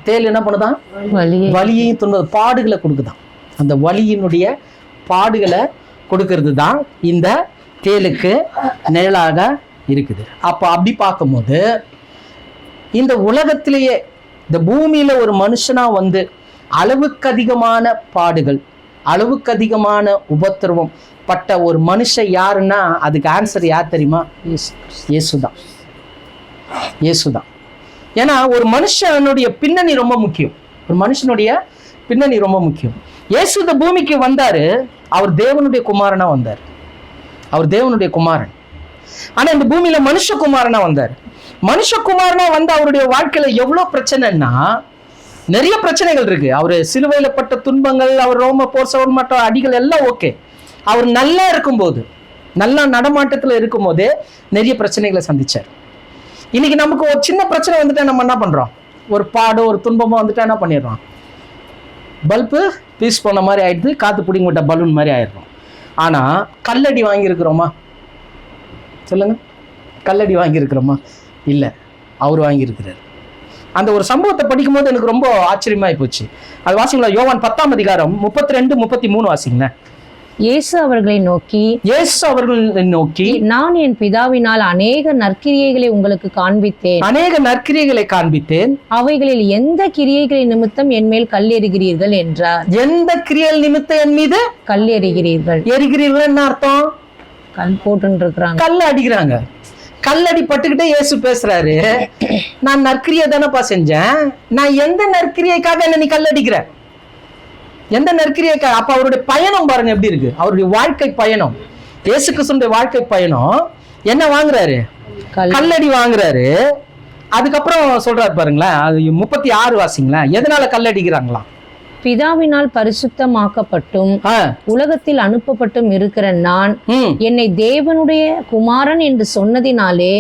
தேள் என்ன பண்ணுதான்? வலியையும் துன்பம், பாடுகளை கொடுக்குதான். அந்த வலியினுடைய பாடுகளை கொடுக்கிறது தான் இந்த தேளுக்கு நிழலாக இருக்குது. அப்ப அப்படி பார்க்கும்போது இந்த உலகத்திலேயே இந்த பூமியில ஒரு மனுஷனா வந்து அளவுக்கு அதிகமான பாடுகள், அளவுக்கு அதிகமான உபத்திரவம் பட்ட ஒரு மனுஷன் யாருன்னா அதுக்கு ஆன்சர் யார் தெரியுமா? இயேசுதான். ஏன்னா ஒரு மனுஷனுடைய பின்னணி ரொம்ப முக்கியம். இயேசு இந்த பூமிக்கு வந்தாரு. அவர் தேவனுடைய குமாரனா வந்தார். ஆனா இந்த பூமியில மனுஷகுமாரனா வந்தார். வந்து அவருடைய வாழ்க்கையில எவ்வளவு பிரச்சனைன்னா நிறைய பிரச்சனைகள் இருக்கு. அவரு சிலுவையில பட்ட துன்பங்கள், அவர் ரோம போர் சவுல் மற்ற அடிகள் எல்லாம் ஓகே. அவர் நல்லா இருக்கும்போது, நல்லா நடமாட்டத்துல இருக்கும் போதே நிறைய பிரச்சனைகளை சந்திச்சார். இன்னைக்கு நமக்கு ஒரு சின்ன பிரச்சனை வந்துட்டா நம்ம என்ன பண்றோம்? ஒரு பாடோ ஒரு துன்பமோ வந்துட்டா என்ன பண்ணிடுறோம்? பல்பு பீஸ் பண்ண மாதிரி ஆயிடுது, காத்து பிடிங்க விட்ட பலூன் மாதிரி ஆயிடுறோம். ஆனா கல்லடி வாங்கியிருக்கிறோமா? சொல்லுங்க, கல்லடி வாங்கியிருக்கிறோமா? இல்லை, அவர் வாங்கியிருக்கிறார். அந்த ஒரு சம்பவத்தை படிக்கும் போது எனக்கு ரொம்ப ஆச்சரியமாயி போச்சு. அது வாசிங்களா? யோவான் 10ஆம் அதிகாரம் 32-33 வாசிங்களேன். இயேசு அவர்களை நோக்கி நான் என் பிதாவினால் அநேக நற்கிரியைகளை உங்களுக்கு காண்பித்தேன். அவைகளில் எந்த கிரியைகளை நிமித்தம் என் மேல் கல் எறிகிறீர்கள் என்றார். எந்த கிரியை நிமித்தம் என் மீது கல் எறிகிறீர்கள்? என்ன அர்த்தம்? கல் போட்டு இருக்கிறாங்க, கல் அடிக்கிறாங்க. கல்லடி பட்டுக்கிட்டே இயேசு பேசுறாரு, நான் நற்கிரியை தானப்பா செஞ்சேன், நான் எந்த நற்கிரியைக்காக என்ன நீ கல் அடிக்கிற? எந்த நற்கிரியைக்காக? அப்ப அவருடைய பயணம் பாருங்க எப்படி இருக்கு. அவருடைய வாழ்க்கை பயணம், இயேசு கிறிஸ்துவின் வாழ்க்கை பயணம் என்ன வாங்குறாரு? கல்லடி வாங்குறாரு. அதுக்கப்புறம் சொல்றாரு பாருங்களேன், அது 36 வாசிங்களேன். எதனால கல்லடிக்கிறாங்களா? பிதாவினால் பரிசுத்தமாக்கப்பட்டும் உலகத்தில் அனுப்பப்பட்டும் இருக்கிற நான் என்னை தேவனுடைய குமாரன் என்று சொன்னதினாலே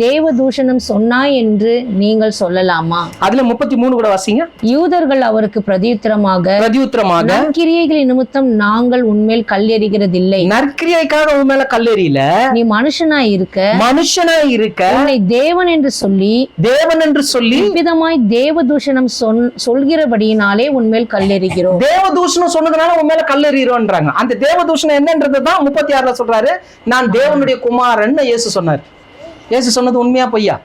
தேவதூஷணம் சொன்னாய் என்று நீங்கள் சொல்லலாமா? அதுல 33 கூட வாசிங்க. யூதர்கள் அவருக்கு பிரதியுத்தரமாக நற்கிரியைகளின் நிமித்தம் நாங்கள் உன்மேல் கல்லெறிகிறதில்லை. நற்கிரியைக்காக உன்மேல கல்லெறியல, நீ மனுஷனாய் இருக்க உன்னை தேவன் என்று சொல்லி விதமாய் தேவதூஷணம் சொல்கிறபடியினாலே உன்மேல் கல்லெறிகிறோம். தேவதூஷணம் சொன்னதுனால உன் மேல கல்லெறிகிறோம்ன்றாங்க. அந்த தேவதூஷணம் என்னன்றதுதான் 36ல சொல்றாரு. நான் தேவனுடைய குமாரன் இயேசு சொன்னார். இயேசு சொன்னது உண்மையா பொய்யா?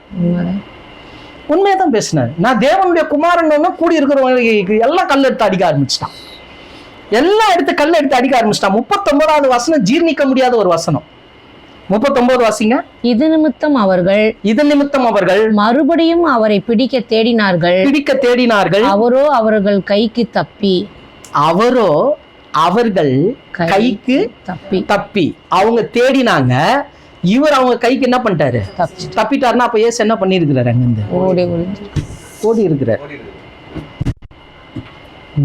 உண்மையாதான் பேசினார். நான் தேவனுடைய குமாரன் கூடி இருக்கிறவங்களுக்கு எல்லாம் கல் எடுத்து அடிக்க ஆரம்பிச்சிட்டான். 39வது வசனம் ஜீர்ணிக்க முடியாத ஒரு வசனம். 39 வாசிங்க. இது நிமித்தம் அவர்கள் மறுபடியும் அவரை பிடிக்க தேடினார்கள். அவரோ அவர்கள் கைக்கு தப்பி அவர்கள் கைக்கு தப்பி அவங்க தேடினாங்க. இவர் அவங்க கைக்கு என்ன பண்ணிட்டாரு? தப்பிட்டாருன்னா அப்ப இயேசு என்ன பண்ணிருக்கிறாரு? அங்கிருந்து ஓடி இருக்கிறார்.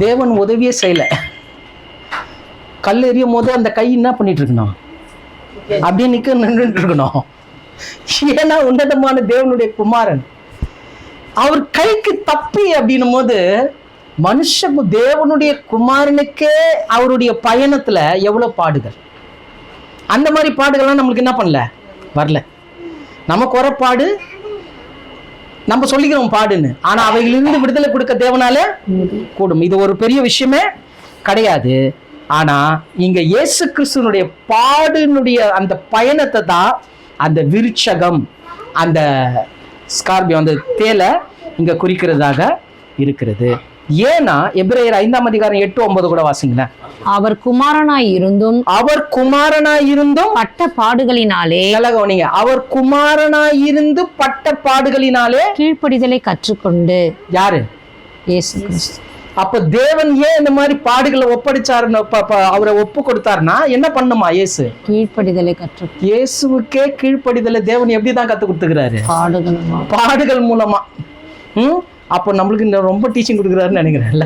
தேவன் உதவியே செய்யல. கல் எறியும் போது அந்த கை என்ன பண்ணிட்டு இருக்கணும்? அப்படியே நின்றுட்டு இருக்கணும். ஏன்னா உன்னதமான தேவனுடைய குமாரன் அவர் கைக்கு தப்பி அப்படின்னும் போது மனுஷன் தேவனுடைய குமாரனுக்கே அவருடைய பயணத்துல எவ்வளவு பாடுகள். அந்த மாதிரி பாடுகள்லாம் நம்மளுக்கு என்ன பண்ணல, வரல. நமக்கு வர பாடு நம்ம சொல்லிக்கிறோம் பாடுன்னு, ஆனா அவைகளிலிருந்து விடுதலை கொடுக்க தேவனால கூடும். இது ஒரு பெரிய விஷயமே கிடையாது. ஆனா இங்க இயேசு கிறிஸ்துவனுடைய பாடுனுடைய அந்த பயணத்தை தான் அந்த விருட்சகம், அந்த ஸ்கார்பியோ, அந்த தேலை இங்க குறிக்கிறதாக இருக்கிறது. ஏன்னா எபிரேயர் 5ஆம் அதிகாரம் 8-9 கூட வாசிங்களேன். அவர் குமாரனாய் இருந்தும் பட்ட பாடுகளினாலே, அவர் குமாரனாய் இருந்து பட்ட பாடுகளினாலே கீழ்ப்படிதலை கற்றுக்கொண்டு. யாரு? இயேசு கிறிஸ்து. அப்ப தேவன் ஏன் இந்த மாதிரி பாடுகளை ஒப்படைச்சாருன்னு அவரை ஒப்பு கொடுத்தாருன்னா என்ன பண்ணுமா? இயேசு கீழ்ப்படிதலை கற்று. இயேசுக்கே கீழ்ப்படிதலை தேவன் எப்படிதான் கத்து கொடுத்துக்கிறாரு? பாடுகள் மூலமா. அப்போ நம்மளுக்கு ரொம்ப டீச்சிங் கொடுக்குறாருன்னு நினைக்கிறேன்ல.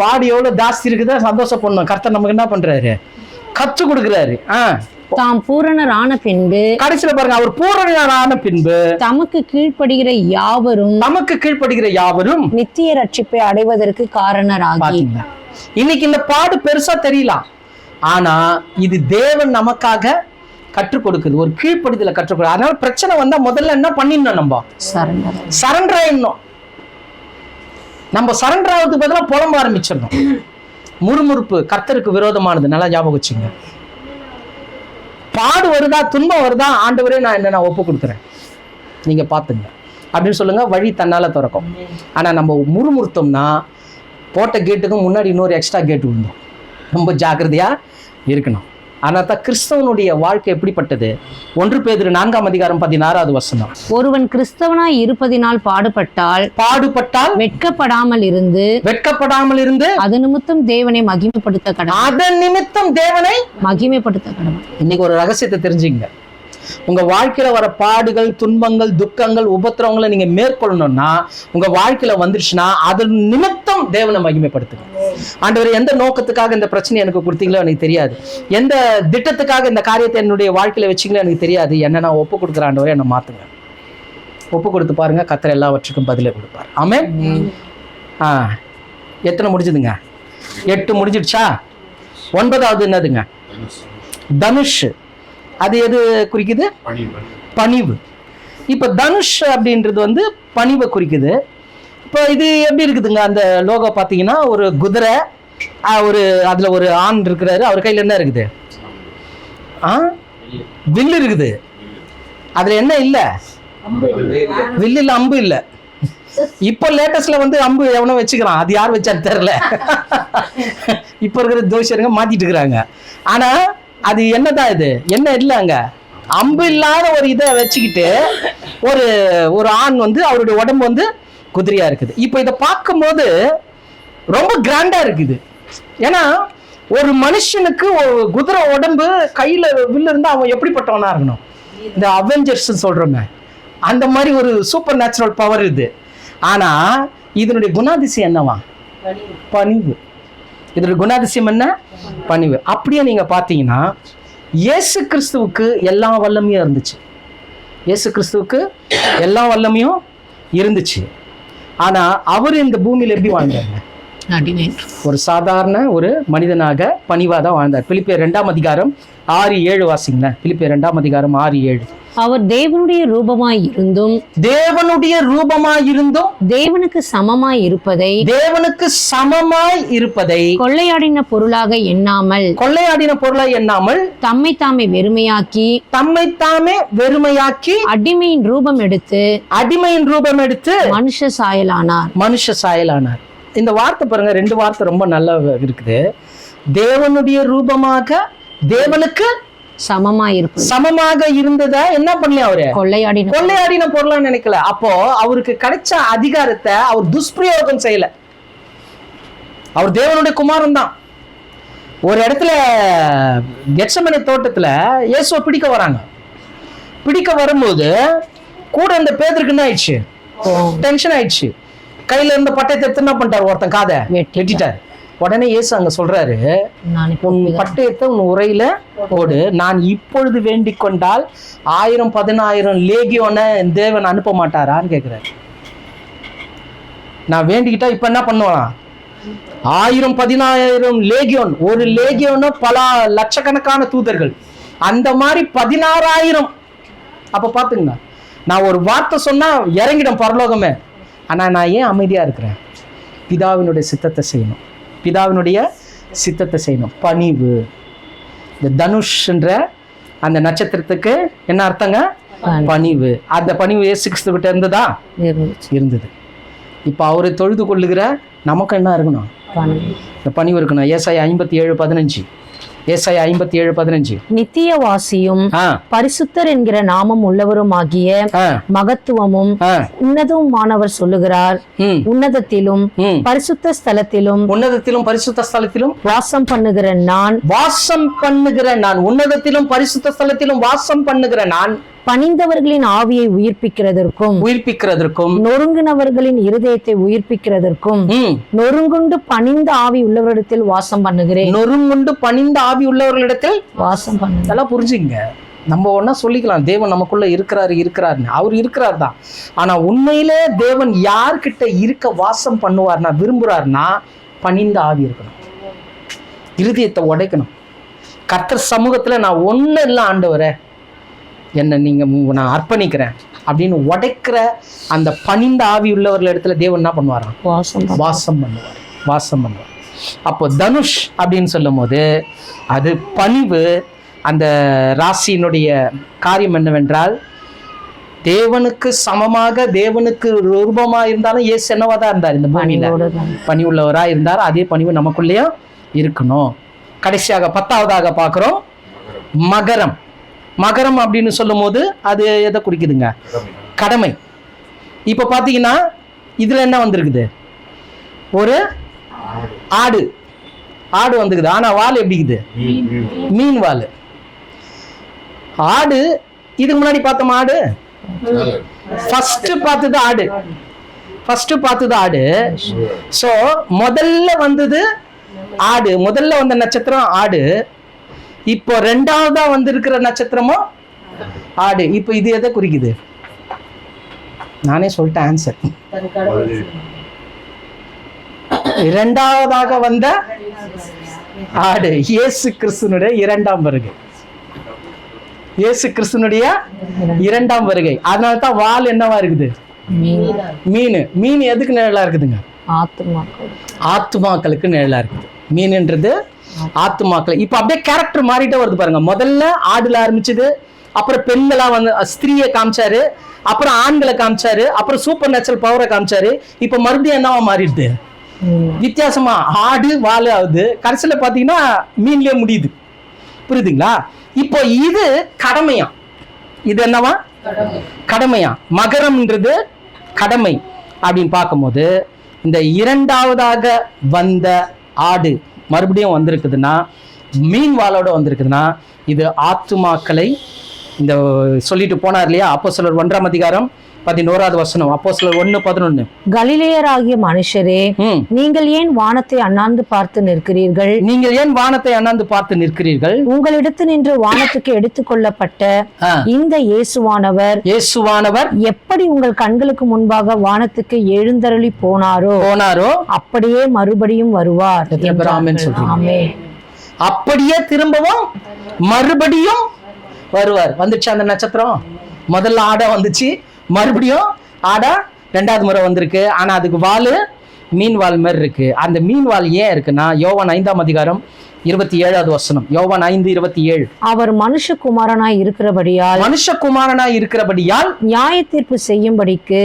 பாடு எவ்வளவு ஜாஸ்தி இருக்குதா சந்தோஷப்படணும். கர்த்தர் நமக்கு என்ன பண்றாரு? கற்று கொடுக்குறாரு. தாம் பூரணரான பின்பு, கடைசியில பாருங்க, அவர் பூரணரான பின்பு தமக்கு கீழ்ப்படுகிற யாவரும் நித்திய ரட்சிப்பை அடைவதற்கு காரணராகி. இன்னைக்கு இந்த பாடு பெருசா தெரியலாம், ஆனா இது தேவன் நமக்காக கற்றுக் கொடுக்குது, ஒரு கீழ்ப்படிதலை கற்றுக் கொடுக்குது. அதனால பிரச்சனை வந்தா முதல்ல என்ன பண்ணிடணும்? நம்ம சரண்டர் ஆயிடணும். நம்ம சரண்டர் ஆகிறதுக்கு பதிலாக புலம்ப ஆரம்பிச்சிடணும். முறுமுறுப்பு கர்த்தருக்கு விரோதமானது. நல்லா ஞாபகம் வச்சுங்க. பாடு வருதா, துன்பம் வருதா, ஆண்டவரே நான் ஒப்பு கொடுக்குறேன், நீங்க பாத்துங்க அப்படின்னு சொல்லுங்க. வழி தன்னால திறக்கும். ஆனா நம்ம முறுமுறுத்தோம்னா போட்ட கேட்டுக்கும் முன்னாடி இன்னொரு எக்ஸ்ட்ரா கேட்டு விழுந்தோம். ரொம்ப ஜாக்கிரதையா இருக்கணும். ஆனால் தான் கிறிஸ்தவனுடைய வாழ்க்கை எப்படிப்பட்டது? 1 பேதுரு 4ஆம் அதிகாரம் 16வது வசனம். ஒருவன் கிறிஸ்தவனாய் இருப்பதினால் பாடுபட்டால் வெட்கப்படாமல் இருந்து அது நிமித்தம் தேவனை மகிமைப்படுத்த கடவுள். இன்னைக்கு ஒரு ரகசியத்தை தெரிஞ்சுங்க. உங்க வாழ்க்கையில வர பாடுகள், துன்பங்கள், துக்கங்கள், உபத்திரவங்களை நீங்க மேற்கொள்ளணும்னா, உங்க வாழ்க்கையில வந்துருச்சுன்னா அது நிமித்தம் தேவனை மகிமைப்படுத்துங்க. ஆண்டவரே, எந்த நோக்கத்துக்காக இந்த பிரச்சனை எனக்கு கொடுத்தீங்களோ எனக்கு தெரியாது, எந்த திட்டத்துக்காக இந்த காரியத்தை என்னுடைய வாழ்க்கையில வச்சிங்களோ எனக்கு தெரியாது, என்ன நான் ஒப்பு கொடுக்குற ஆண்டவரே என்னை மாத்துங்க. ஒப்பு கொடுத்து பாருங்க, கர்த்தர் எல்லாவற்றுக்கும் பதிலே கொடுப்பார். ஆமென். எத்தனை முடிஞ்சதுங்க? 8 முடிஞ்சிடுச்சா? 9வது என்னதுங்க? தனுஷ். அது எது குறிக்குது? பணிவு. இப்ப தனுஷ் அப்படின்றது வந்து பணிவை குறிக்குது. இப்போ இது எப்படி இருக்குதுங்க? அந்த லோகோ பார்த்தீங்கன்னா ஒரு குதிரை, அதுல ஒரு ஆண் இருக்கிறாரு. அவர் கையில என்ன இருக்குது? வில்லு இருக்குது. அதுல என்ன இல்ல? வில்லு இல்ல, அம்பு இல்ல. இப்போ லேட்டஸ்ட்ல வந்து அம்பு எவனோ வச்சுக்கிறான், அது யார் வச்சான்னு தெரியல. இப்ப இருக்கிற ஜோசியருங்க மாத்திட்டு இருக்கிறாங்க. ஆனா அது என்னதான்? இது என்ன இல்லைங்க, அம்பு இல்லாத ஒரு இதை வச்சுக்கிட்டு ஒரு ஆண் வந்து அவருடைய உடம்பு வந்து குதிரையா இருக்குது. இப்போ இதை பார்க்கும்போது ரொம்ப கிராண்டா இருக்குது. ஏன்னா ஒரு மனுஷனுக்கு ஒரு குதிரை உடம்பு, கையில வில்லு இருந்தா அவன் எப்படிப்பட்டவனா இருக்கணும்? இந்த அவெஞ்சர்ஸ் சொல்றோங்க, அந்த மாதிரி ஒரு சூப்பர் நேச்சுரல் பவர் இது. ஆனா இதனுடைய குணாதிசயம் என்னவா? பணிவு. இதோட குணாதிசயம் என்ன? பணிவு. அப்படியே நீங்க பாத்தீங்கன்னா இயேசு கிறிஸ்துவுக்கு எல்லா வல்லமையும் இருந்துச்சு. இயேசு கிறிஸ்துவுக்கு எல்லா வல்லமையும் இருந்துச்சு. ஆனா அவர் இந்த பூமியில எப்படி வாழ்ந்தாங்க? ஒரு சாதாரண ஒரு மனிதனாக பணிவாதான் வாழ்ந்தார். பிலிப்பியர் 2ஆம் அதிகாரம் 6-7 வாசிங்களேன். பிலிப்பியர் 2ஆம் அதிகாரம் 6-7. அவர் தேவனுடைய ரூபமாய் இருந்தும் தேவனுக்கு சமமாய் இருப்பதை கொள்ளையாடின பொருளாக எண்ணாமல் தம்மை தாமே வெறுமையாக்கி அடிமையின் ரூபம் எடுத்து மனுஷ சாயலானார். இந்த வார்த்தை பாருங்க, 2 வார்த்தை ரொம்ப நல்லா இருக்குது. தேவனுடைய ரூபமாக, தேவனுக்கு சமமாக இருந்தத என்ன பண்ணல? அவரு கொள்ளையாடின பொருளா நினைக்கல. அப்போ அவருக்கு கிடைச்ச அதிகாரத்தை அவர் துஷ்பிரயோகம் செய்யல. அவர் தேவனுடைய குமாரன் தான். ஒரு இடத்துல கெத்செமனே தோட்டத்துல இயேசுவை பிடிக்க வராங்க. பிடிக்க வரும்போது கூட இந்த பேதுருக்கு என்ன ஆயிடுச்சு, டென்ஷன் ஆயிடுச்சு. கையில இருந்த பட்டயத்தை எடுத்து என்ன பண்ணிட்டாரு, ஒருத்தன் காதை வெட்டிட்டாரு. உடனே இயேசு அங்க சொல்றாரு, உன் பட்டயத்தை உன் உரையில போடு, நான் இப்பொழுது வேண்டிக் கொண்டால் 1000-10,000 லேகியோனை தேவன் அனுப்ப மாட்டாரான்னு கேட்கிறாரு. நான் வேண்டிக்கிட்டா இப்ப என்ன பண்ணுவான், 1000-10,000 லேகியோன். ஒரு லேகியோன்னு பல லட்சக்கணக்கான தூதர்கள், அந்த மாதிரி 16,000. அப்ப பாத்துங்க, நான் ஒரு வார்த்தை சொன்னா இறங்கிடும் பரலோகமே. ஆனா நான் ஏன் அமைதியா இருக்கிறேன்? பிதாவினுடைய சித்தத்தை செய்யணும், பிதாவினுடைய சித்தத்தை செய்யணும். பணிவு. இந்த தனுஷ்ன்ற அந்த நட்சத்திரத்துக்கு என்ன அர்த்தங்க? பணிவு. அந்த பணிவு இயேசு கிறிஸ்துவிட்ட இருந்ததா? இருந்தது. இப்ப அவரை தொழுது கொள்ளுகிற நமக்கு என்ன இருக்கணும்? இந்த பணிவு இருக்கணும். ஏசாயா 57:15. ஏசாயா 57:15. நித்தியவாசியும் பரிசுத்தர் என்கிற நாமம் உள்ளவரும் ஆகிய மகத்துவமும் உன்னதமானவர் சொல்லுகிறார், உன்னதத்திலும் பரிசுத்த ஸ்தலத்திலும் பரிசுத்த ஸ்தலத்திலும் வாசம் பண்ணுகிற நான், உன்னதத்திலும் பரிசுத்த ஸ்தலத்திலும் வாசம் பண்ணுகிற நான் பணிந்தவர்களின் ஆவியை உயிர்ப்பிக்கிறதற்கும் நொறுங்கினவர்களின் இருதயத்தை உயிர்ப்பிக்கிறதற்கும் நொறுங்குண்டு பணிந்த ஆவி உள்ளவரிடத்தில் வாசம் பண்ணுகிறேன். நொறுங்குண்டு பணிந்த ஆவி உள்ளவர்களிடத்தில் வாசம் பண்ணு. இதெல்லாம் புரிஞ்சுங்க. நம்ம ஒன்னா சொல்லிக்கலாம், தேவன் நமக்குள்ள இருக்கிறாருன்னு. அவர் இருக்கிறார் தான். ஆனா உண்மையிலே தேவன் யார்கிட்ட இருக்க வாசம் பண்ணுவார்னா, விரும்புறாருன்னா பணிந்த ஆவி இருக்கணும், இருதயத்தை உடைக்கணும். கர்த்தர் சமூகத்துல நான் ஒண்ணு இல்லை ஆண்டவரே, என்ன நீங்க நான் அர்ப்பணிக்கிறேன் அப்படின்னு உடைக்கிற அந்த பணிந்த ஆவி உள்ளவர்கள் இடத்துல தேவன் என்ன பண்ணுவாராம்? வாசம் பண்ணுவார். அப்போ தனுஷ் அப்படின்னு சொல்லும் போது அது பணிவு. அந்த ராசியினுடைய காரியம் என்னவென்றால், தேவனுக்கு சமமாக தேவனுக்கு ரூபமா இருந்தாலும் இயேசு என்னவா தான் இருந்தார் இந்த பூமியில, பணி உள்ளவரா இருந்தார். அதே பணிவு நமக்குள்ளேயும் இருக்கணும். கடைசியாக 10வதாக பார்க்கிறோம், மகரம். மகரம் அப்படின்னு சொல்லும் போது அது எதை குறிக்குதுங்க? கடமை. இப்ப பாத்தீங்கன்னா இதுல என்ன வந்திருக்குது? ஒரு ஆடு வந்துக்குது. ஆனா வால் எப்படி இருக்குது? மீன் வால். ஆடு இதுக்கு முன்னாடி பார்த்தோம். ஆடு ஃபர்ஸ்ட் பார்த்தது ஆடு. சோ முதல்ல வந்தது ஆடு, முதல்ல வந்த நட்சத்திரம் ஆடு. இப்போ ரெண்டாவதா வந்திருக்கிற நட்சத்திரமும் ஆடு. இப்போ இது எதை குறிக்குது? நானே சொல்லிட்டேன் ஆன்சர். இரண்டாவதாக வந்த ஆடு இயேசு கிறிஸ்துனுடைய இரண்டாம் வருகை. இயேசு கிறிஸ்துனுடைய இரண்டாம் வருகை. அதனாலதான் வால் என்னவா இருக்குது? மீன் எதுக்கு நிழலா இருக்குதுங்க? ஆத்துமாக்களுக்கு நிழலா இருக்குது. மீன்ன்றது ஆத்துமாக்கள். இப்ப அப்படியே கேரக்டர் மாறிட்டே வருது பாருங்க. முதல்ல ஆடுல ஆரம்பிச்சது, அப்புறம் பெண்களா வந்து ஸ்திரீயை காமிச்சாரு, அப்புறம் ஆண்களை காமிச்சாரு, அப்புறம் சூப்பர் நேச்சுரல் பவரை காமிச்சாரு. இப்ப மறுபடியும் என்னவா மாறிடுது? வித்தியாசமா ஆடு வால் ஆகுது. கடைசியில பாத்தீங்கன்னா மீன்லயே முடியுது. புரியுதுங்களா? இப்போ இது கடமையா? இது என்னவா? கடமையா? மகரம்ன்றது கடமை அப்படின்னு பார்க்கும்போது, இந்த இரண்டாவதாக வந்த ஆடு மறுபடியும் வந்திருக்குதுன்னா, மீன் வாளோட வந்திருக்குதுன்னா, இது ஆத்துமாக்களை இந்த சொல்லிட்டு போனார் இல்லையா? அப்போஸ்தலர் 1:11 அப்போஸ்தலர் 1:11. கலிலேயராகிய மனுஷரே, நீங்கள் ஏன் வானத்தை அண்ணாந்து பார்த்து நிற்கிறீர்கள்? உங்களிடத்து நின்று வானத்துக்கு எடுத்துக்கொள்ளப்பட்ட இந்த இயேசுவானவர் எப்படி உங்கள் கண்களுக்கு முன்பாக வானத்துக்கு எழுந்தருளி போனாரோ அப்படியே மறுபடியும் வருவார். அப்படியே திரும்பவும் மறுபடியும் வருவார். வந்துச்சு அந்த நட்சத்திரம். முதல்ல ஆடா வந்துச்சு, மறுபடியும் ஆடா ரெண்டாவது முறை வந்திருக்கு. ஆனா அதுக்கு வால் மீன் வால் மாதிரி இருக்கு. அந்த மீன் வால் ஏன் இருக்குன்னா, யோவான் 5:27. யோவான் 5:27. அவர் மனுஷகுமாரனாய் இருக்கிறபடியால் நியாய தீர்ப்பு செய்யும்படிக்கு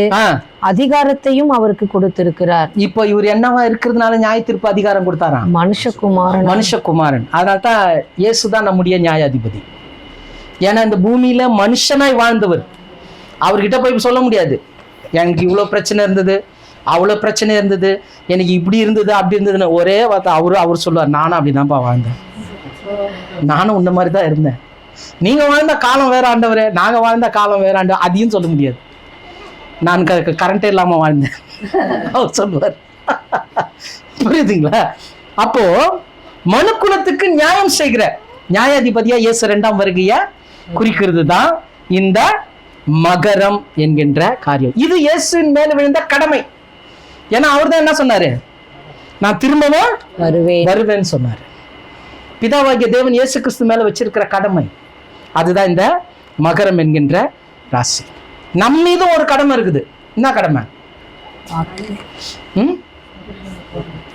அதிகாரத்தையும் அவருக்கு கொடுத்திருக்கிறார். இப்போ இவர் என்னவா இருக்கிறதுனால நியாய தீர்ப்பு அதிகாரம் கொடுத்தாரா? மனுஷகுமாரன். அதனால்தான் இயேசுதான் நம்முடைய நியாயாதிபதி. ஏன்னா இந்த பூமியில மனுஷனாய் வாழ்ந்தவர். அவர்கிட்ட போய் சொல்ல முடியாது, எனக்கு இவ்வளவு பிரச்சனை இருந்தது, அவ்வளோ பிரச்சனை இருந்தது, எனக்கு இப்படி இருந்தது அப்படி இருந்ததுன்னு ஒரே வார்த்தை அவர் சொல்லுவார், நானும் அப்படிதான்ப்பா வாழ்ந்தேன், நானும் உன்ன மாதிரி தான் இருந்தேன். நீங்க வாழ்ந்த காலம் வேற ஆண்டவரே, நாங்க வாழ்ந்த காலம் வேற ஆண்டவர், அதையும் சொல்ல முடியாது. நான் கரண்டே இல்லாம வாழ்ந்தேன் அவர் சொல்லுவார். புரியுதுங்களா? அப்போ மனுக்குலத்துக்கு நியாயம் செய்கிற நியாயாதிபதியா இயேசு 2ஆம் வருகைய குறிக்கிறது தான் இந்த மகரம் என்கின்ற காரியம். இது இயேசுவின் மேல விழுந்த கடமை. ஏன்னா அவர் தான் என்ன சொன்னாரு, நான் திரும்பவும் வருவேன்னு சொன்னாரு. பிதாவாகிய தேவன் இயேசு கிறிஸ்து மேல வச்சிருக்கிற கடமை அதுதான் இந்த மகரம் என்கின்ற ராசி. நம்ம மீதும் ஒரு கடமை இருக்குது. என்ன கடமை?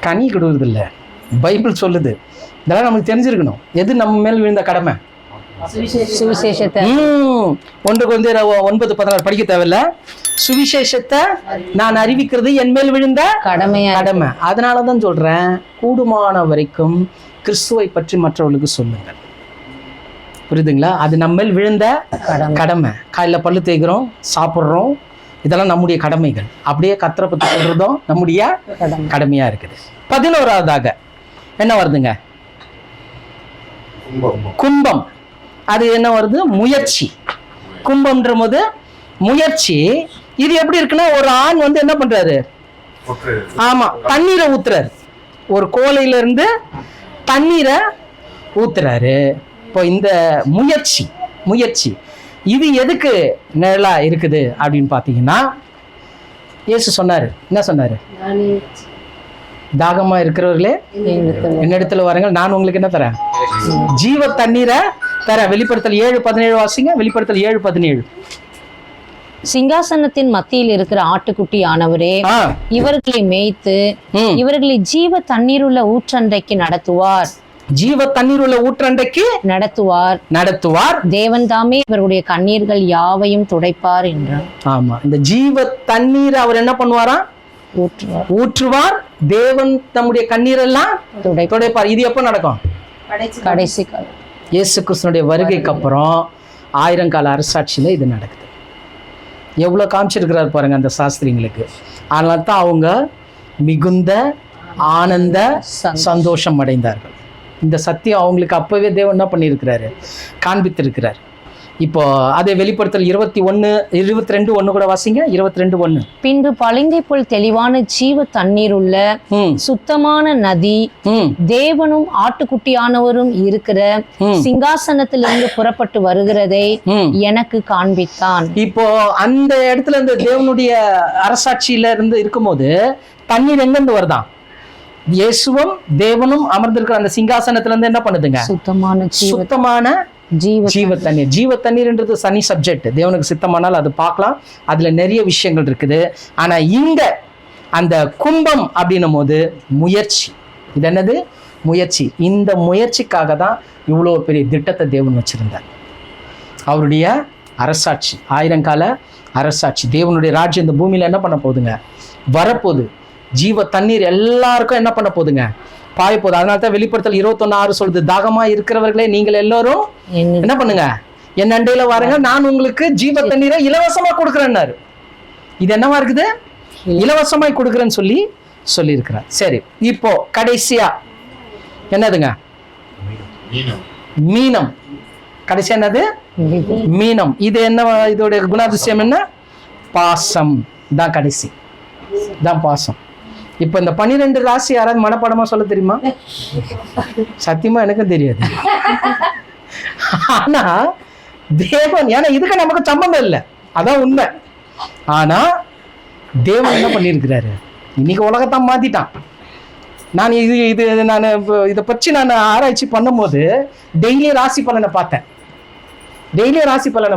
கனி கொடுக்குறது இல்ல, பைபிள் சொல்லுது. இதெல்லாம் நமக்கு தெரிஞ்சிருக்கணும். எது நம்ம மேல் விழுந்த கடமை? சுவிசேஷத்தை. 1 கொரிந்தியர் 9:16 படிக்க தேவையில்ல. சுவிசேஷத்தை நான் அறிவிக்கிறது என் மேல் விழுந்த கடமை. அதனாலதான் சொல்றேன், கூடுமான வரைக்கும் கிறிஸ்துவை பற்றி மற்றவர்களுக்கு சொல்லுங்கள். புரியுதுங்களா? அது நம்ம மேல் விழுந்த கடமை. காலையில பல்லு தேய்க்கிறோம், சாப்பிட்றோம், இதெல்லாம் நம்முடைய கடமைகள். அப்படியே கர்த்தரை பத்தி சொல்றதும் நம்முடைய கடமையா இருக்குது. 11ஆவதாக என்ன வருதுங்க? கும்பம். அது என்ன வருது? முயற்சி. கும்பம்ன்ற போது முயற்சி. இது எப்படி இருக்குன்னா, ஒரு ஆண் வந்து என்ன பண்றாரு? ஆமா, தண்ணீரை ஊத்துறாரு. ஒரு கோலையில இருந்து தண்ணீரை ஊத்துறாரு. இப்போ இந்த முயற்சி இது எதுக்கு நிழலா இருக்குது அப்படின்னு பாத்தீங்கன்னா, இயேசு சொன்னாரு, என்ன சொன்னாரு? தாகமா இருக்கிறவர்களே என்னிடத்துல வாருங்கள், நான் உங்களுக்கு என்ன தரேன்? ஜீவ தண்ணீரை தரேன். வெளிப்படுத்தல் 7:17 வாசிங்க. வெளிப்படுத்தல் 7:17. சிங்காசனத்தின் மத்தியில் இருக்கிற ஆட்டுக்குட்டி ஆனவரே, இவர்களை மேய்த்து இவர்களை ஜீவ தண்ணீர் உள்ள ஊற்றண்டைக்கு நடத்துவார். ஜீவ தண்ணீர் உள்ள ஊற்றண்டைக்கு நடத்துவார். தேவன் தாமே இவருடைய கண்ணீர்கள் யாவையும் துடைப்பார் என்றார். ஆமா, இந்த ஜீவ தண்ணீர் அவர் என்ன பண்ணுவாரா? ஊற்றுவார். தேவன் நம்முடைய கண்ணீரெல்லாம் துடைப்பார். இது எப்ப நடக்கும்? கடைசி காலம், இயேசு கிறிஸ்துனுடைய வருகைக்கு அப்புறம் 1000 கால அரசாட்சியில இது நடக்குது. எவ்வளவு காமிச்சிருக்கிறாரு பாருங்க அந்த சாஸ்திரிங்களுக்கு. அதனால தான் அவங்க மிகுந்த ஆனந்த சந்தோஷம் அடைந்தார்கள். இந்த சத்தியம் அவங்களுக்கு அப்பவே தேவன் என்ன பண்ணியிருக்கிறாரு? காண்பித்திருக்கிறார். இப்போ அதை வெளிப்படுத்தல் 22:1 கூட வாசிங்க. 22:1. பின்பு பளிங்கை போல் தெளிவான ஜீவ தண்ணீர் உள்ள சுத்தமான நதி தேவனும் ஆட்டுக்குட்டியானவரும் இருக்கிற சிங்காசனத்திலிருந்து புறப்பட்டு வருகிறதை எனக்கு காண்பித்தான். இப்போ அந்த இடத்துல இந்த தேவனுடைய அரசாட்சியில இருந்து இருக்கும்போது தண்ணீர் எங்கிருந்து வருதான்? இயேசுவும் தேவனும் அமர்ந்திருக்கிற அந்த சிங்காசனத்துல இருந்து என்ன பண்ணுதுங்க? சுத்தமான ஜீவ தண்ணீர். ஜீவ தண்ணீர்ன்றது தனி சப்ஜெக்ட். தேவனுக்கு சித்தமானால் அது பார்க்கலாம். அதுல நிறைய விஷயங்கள் இருக்குது. ஆனா இங்க அந்த கும்பம் அப்படின்னும் போது முயற்சி. இது என்னது? முயற்சி. இந்த முயற்சிக்காக தான் இவ்வளோ பெரிய திட்டத்தை தேவன் வச்சிருந்தார். அவருடைய அரசாட்சி, 1000 கால அரசாட்சி. தேவனுடைய ராஜ்யம் இந்த பூமியில என்ன பண்ண போகுதுங்க? வரப்போகுது. ஜீவ தண்ணீர் எல்லாருக்கும் என்ன பண்ண போகுதுங்க? பாய போகுது. அதனால தான் வெளிப்படுத்தல் 21:6 சொல்லுது, தாகமா இருக்கிறவர்களே நீங்கள் எல்லாரும் என்ன பண்ணுங்க? என் அண்டையில வாருங்க, நான் உங்களுக்கு ஜீவ தண்ணீரை இலவசமா கொடுக்குறேன்னாரு. இது என்னவா இருக்குது? இலவசமாய் கொடுக்குறேன்னு சொல்லியிருக்கிறார். சரி, இப்போ கடைசியா என்னதுங்க? மீனம். கடைசி என்னது? மீனம். இது என்ன? இதோட குணாதிசயம் என்ன? பாசம் தான். கடைசி தான் பாசம். இப்ப இந்த 12 ராசி யாராவது மனப்பாடமா சொல்ல தெரியுமா? சத்தியமா எனக்கும் தெரியாது. ஆனா தேவன், ஏன்னா இதுக்கு நமக்கு சம்பந்தம் இல்லை, அதான் உண்மை. ஆனா தேவன் என்ன பண்ணியிருக்கிறாரு? இன்னைக்கு உலகத்தான் மாத்திட்டான். நான் இதை பற்றி நான் ஆராய்ச்சி பண்ணும்போது டெய்லியும் ராசி பலனை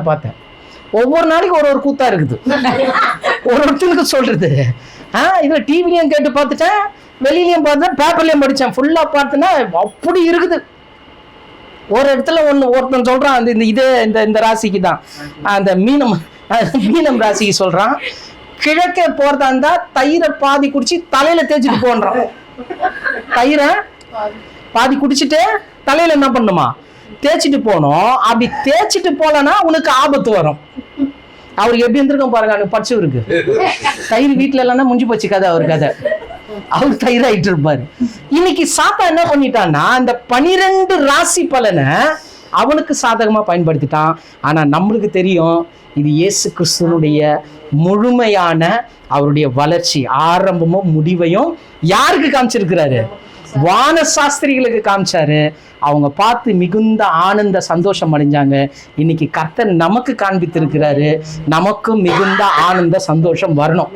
பார்த்தேன். ஒவ்வொரு நாளைக்கு ஒரு கூத்தா இருக்குது. ஒருத்தனுக்கு சொல்றது. இதுல டிவிலையும் கேட்டு பார்த்துட்டேன், வெளியிலயும் பார்த்தேன், பேப்பர்லயும் படிச்சேன். ஃபுல்லா பார்த்தேன்னா அப்படி இருக்குது. ஒரு இடத்துல ஒருத்தன் சொல்றான், இந்த ராசிக்கு தான், அந்த மீனம் ராசிக்கு சொல்றான், கிழக்கே போறதா இருந்தா தயிரை பாதி குடிச்சு தலையில தேய்ச்சிட்டு போன்றான். தயிரை பாதி குடிச்சிட்டு தலையில என்ன பண்ணுமா? தேய்ச்சிட்டு போனோம். அப்படி தேய்ச்சிட்டு போலன்னா உனக்கு ஆபத்து வரும். அவருக்கு எப்படி இருந்திருக்கும் பாருங்க, அவனுக்கு படிச்சவருக்கு தயிர் வீட்டுல இல்லைன்னா முடிஞ்சு போச்சு கதை, அவர் கதை, அவர் தயிர் ஆயிட்டு இருப்பாரு. இன்னைக்கு சாத்தா என்ன பண்ணிட்டான்னா அந்த 12 ராசி பலனை அவனுக்கு சாதகமா பயன்படுத்திட்டான். ஆனா நம்மளுக்கு தெரியும் இது இயேசு கிறிஸ்துவனுடைய முழுமையான அவருடைய வளர்ச்சி, ஆரம்பமும் முடிவையும் யாருக்கு காமிச்சிருக்கிறாரு? வான சாஸ்திரிகளுக்கு காமிச்சாரு. அவங்க பார்த்து மிகுந்த ஆனந்த சந்தோஷம் அடைஞ்சாங்க. இன்னைக்கு கர்த்தர் நமக்கு காண்பித்திருக்கிறாரு, நமக்கும் மிகுந்த ஆனந்த சந்தோஷம் வரணும்.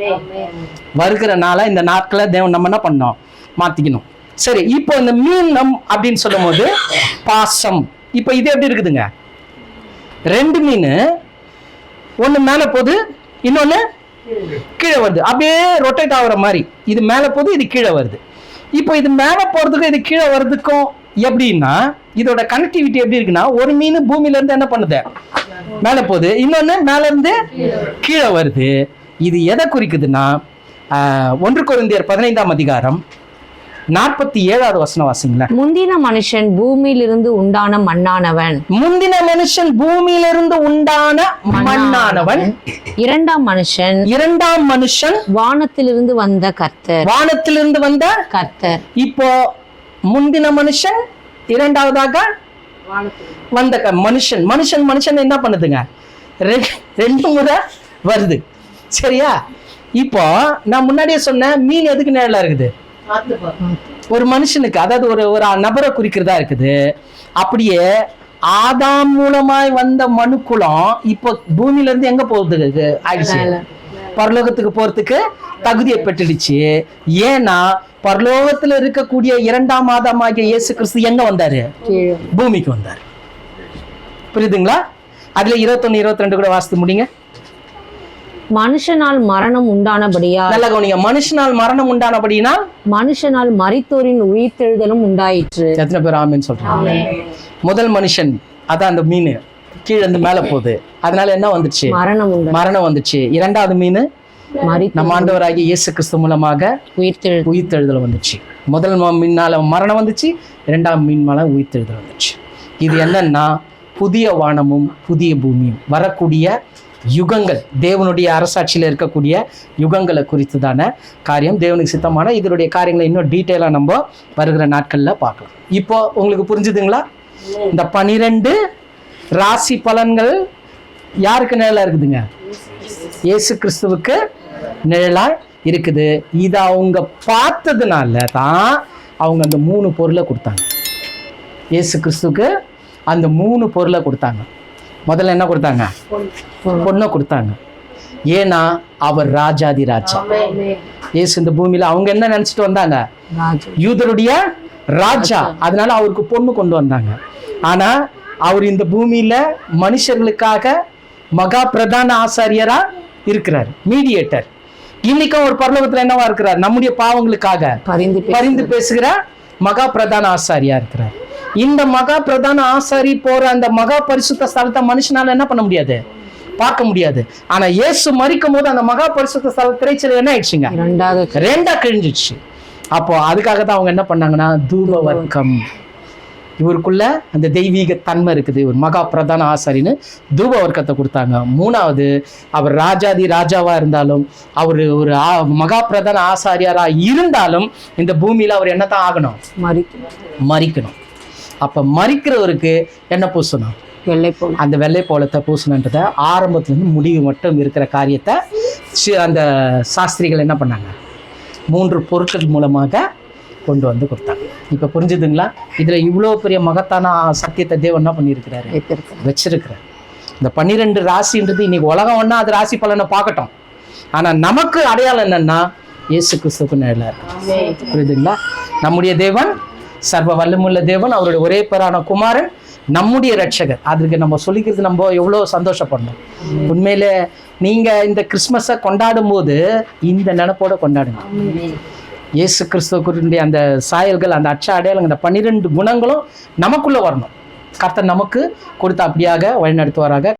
வருகிறனால இந்த நாட்களை தேவன் நம்ம என்ன பண்ணோம்? மாத்திக்கணும். சரி, இப்போ இந்த மீனம் அப்படின்னு சொல்லும் போது பாசம், இப்போ இது எப்படி இருக்குதுங்க? 2 மீன், ஒண்ணு மேல போகுது, இன்னொன்னு கீழே வருது. அப்படியே ரொட்டேட் ஆகுற மாதிரி இது மேல போகுது, இது கீழே வருது. இப்போ இது மேல போறதுக்கும் இது கீழே வர்றதுக்கும் எப்படின்னா இதோட கனெக்டிவிட்டி எப்படி இருக்குன்னா, ஒரு மீன் பூமியில இருந்து என்ன பண்ணுது? மேல போகுது, இன்னொன்னு மேல இருந்து கீழே வருது. இது எதை குறிக்குதுன்னா 1 கொரிந்தியர் 15ஆம் அதிகாரம் 47வது வசனம் வாசிங்களா. முந்தின மனுஷன் பூமியிலிருந்து உண்டான மண்ணானவன். முந்தின மனுஷன் பூமியிலிருந்து உண்டான மண்ணானவன். இரண்டாம் மனுஷன் வானத்திலிருந்து வந்த கர்த்தர். வானத்திலிருந்து வந்த கர்த்தர். இப்போ முந்தின மனுஷன், இரண்டாவதாக வந்த மனுஷன். மனுஷன் என்ன பண்ணுதுங்க? 2 முறை வருது. சரியா? இப்போ நான் முன்னாடியே சொன்னேன், மீன் எதுக்கு நிழலா இருக்குது? ஒரு மனுஷனுக்கு, அதாவது ஒரு நபரை குறிக்கிறதா இருக்குது. அப்படியே ஆதாம் மூலமாய் வந்த மனுக்குலம் இப்போ பூமியில இருந்து எங்க போகுது? ஆயிடுச்சு, பரலோகத்துக்கு போறதுக்கு தகுதியை பெற்றுடுச்சு. ஏன்னா பரலோகத்துல இருக்கக்கூடிய 2ஆம் ஆதாமாகிய இயேசு கிறிஸ்து எங்க வந்தாரு? பூமிக்கு வந்தாரு. புரியுதுங்களா? அதுல 21, 22 கூட வாசித்து முடிங்க. மனுஷனால் மரணம் உண்டானபடியா, நல்ல கவனிங்க, மனுஷனால் மரணம் உண்டானபடினா மனுஷனால் மரித்தோரின் உயிர்த்தெழுதலும் உண்டாயிற்று. எத்தனை பேர் ஆமென் சொல்றாங்க? முதல் மனுஷன், அதான் அந்த மீன் கீழே இருந்து மேல போகுது, அதனால என்ன வந்துச்சு? மரணம் வந்துச்சு. 2வது மீன் நம்ம ஆண்டவராகிய இயேசு கிறிஸ்து மூலமாக உயிர்த்தெழுதல் வந்துச்சு. முதல் மீனால மரணம் வந்துச்சு, 2ஆம் மீன் மேல உயிர்த்தெழுதல் வந்துச்சு. இது என்னன்னா புதிய வானமும் புதிய பூமியும் வரக்கூடிய யுகங்கள், தேவனுடைய அரசாட்சியில் இருக்கக்கூடிய யுகங்களை குறித்துதான காரியம். தேவனுக்கு சித்தமான இதனுடைய காரியங்களை இன்னும் டீட்டெயிலாக நம்ம வருகிற நாட்களில் பார்க்கலாம். இப்போ உங்களுக்கு புரிஞ்சுதுங்களா? இந்த 12 ராசி பலன்கள் யாருக்கு நிழலா இருக்குதுங்க? இயேசு கிறிஸ்துவுக்கு நிழலா இருக்குது. இதை அவங்க பார்த்ததுனால தான் அவங்க அந்த 3 பொருளை கொடுத்தாங்க. இயேசு கிறிஸ்துவுக்கு அந்த 3 பொருளை கொடுத்தாங்க. முதல்ல என்ன கொடுத்தாங்க? பொண்ணை கொடுத்தாங்க. ஏன்னா அவர் ராஜாதி ராஜா. இயேசு இந்த பூமியில அவங்க என்ன நினைச்சிட்டு வந்தாங்க? யூதருடைய ராஜா. அதனால அவருக்கு பொண்ணு கொண்டு வந்தாங்க. ஆனா அவர் இந்த பூமியில மனுஷர்களுக்காக மகா பிரதான ஆசாரியரா இருக்கிறார், மீடியேட்டர். இன்னைக்கும் ஒரு பரலோகத்துல என்னவா இருக்கிறார்? நம்முடைய பாவங்களுக்காக பரிந்து பேசுகிற மகா பிரதான ஆசாரியா இருக்கிறார். இந்த மகா பிரதான ஆசாரி போற அந்த மகா பரிசுத்த ஸ்தலத்தை மனுஷனால என்ன பண்ண முடியாது? பார்க்க முடியாது. ஆனா இயேசு மரிக்கும் போது அந்த மகா பரிசுத்த ஸ்தல திரைச்சல் என்ன ஆயிடுச்சுங்க? 2ஆ கிழிஞ்சிடுச்சு. அப்போ அதுக்காக தான் அவங்க என்ன பண்ணாங்கன்னா தூப வர்க்கம், இவருக்குள்ள அந்த தெய்வீக தன்மை இருக்குது, இவர் மகா பிரதான ஆசாரின்னு தூப வர்க்கத்தை கொடுத்தாங்க. 3வது அவர் ராஜாதி ராஜாவா இருந்தாலும், அவர் ஒரு மகா பிரதான ஆசாரியாரா இருந்தாலும் இந்த பூமியில அவர் என்னத்தான் ஆகணும்? மரிக்கணும். அப்ப மரிக்கிறவருக்கு என்ன பூசணும்? அந்த வெள்ளை போலத்தை பூசணுன்றதை ஆரம்பத்திலிருந்து முடிவு மட்டும் இருக்கிற காரியத்தை அந்த சாஸ்திரிகள் என்ன பண்ணாங்க? 3 பொருட்கள் மூலமாக கொண்டு வந்து கொடுத்தாங்க. இப்ப புரிஞ்சுதுங்களா? இதுல இவ்வளவு பெரிய மகத்தான சத்தியத்தை தேவன் என்ன பண்ணியிருக்கிறாரு? வச்சிருக்கிறார். இந்த 12 ராசின்றது இன்னைக்கு உலகம் ஒன்னா அது ராசி பலனை பார்க்கட்டும். ஆனா நமக்கு அடையாளம் என்னன்னா இயேசு கிறிஸ்துவுக்கு நிழலா இருக்கு. புரியுதுங்களா? நம்முடைய தேவன் சர்வ வல்லமுள்ள தேவன், அவருடைய ஒரே பேரான குமாரன் நம்முடைய ரட்சகர். அதுக்கு நம்ம சொல்லிக்கிறது நம்ம எவ்வளோ சந்தோஷப்படணும். உண்மையிலே நீங்க இந்த கிறிஸ்மஸை கொண்டாடும் போது இந்த நினைப்போட கொண்டாடுங்க. இயேசு கிறிஸ்துவுடைய அந்த சாயல்கள், அந்த அச்ச அடையாளங்கள், அந்த 12 குணங்களும் நமக்குள்ள வரணும். கர்த்தர் நமக்கு கொடுத்த அப்படியாக வழிநடத்துவாராக.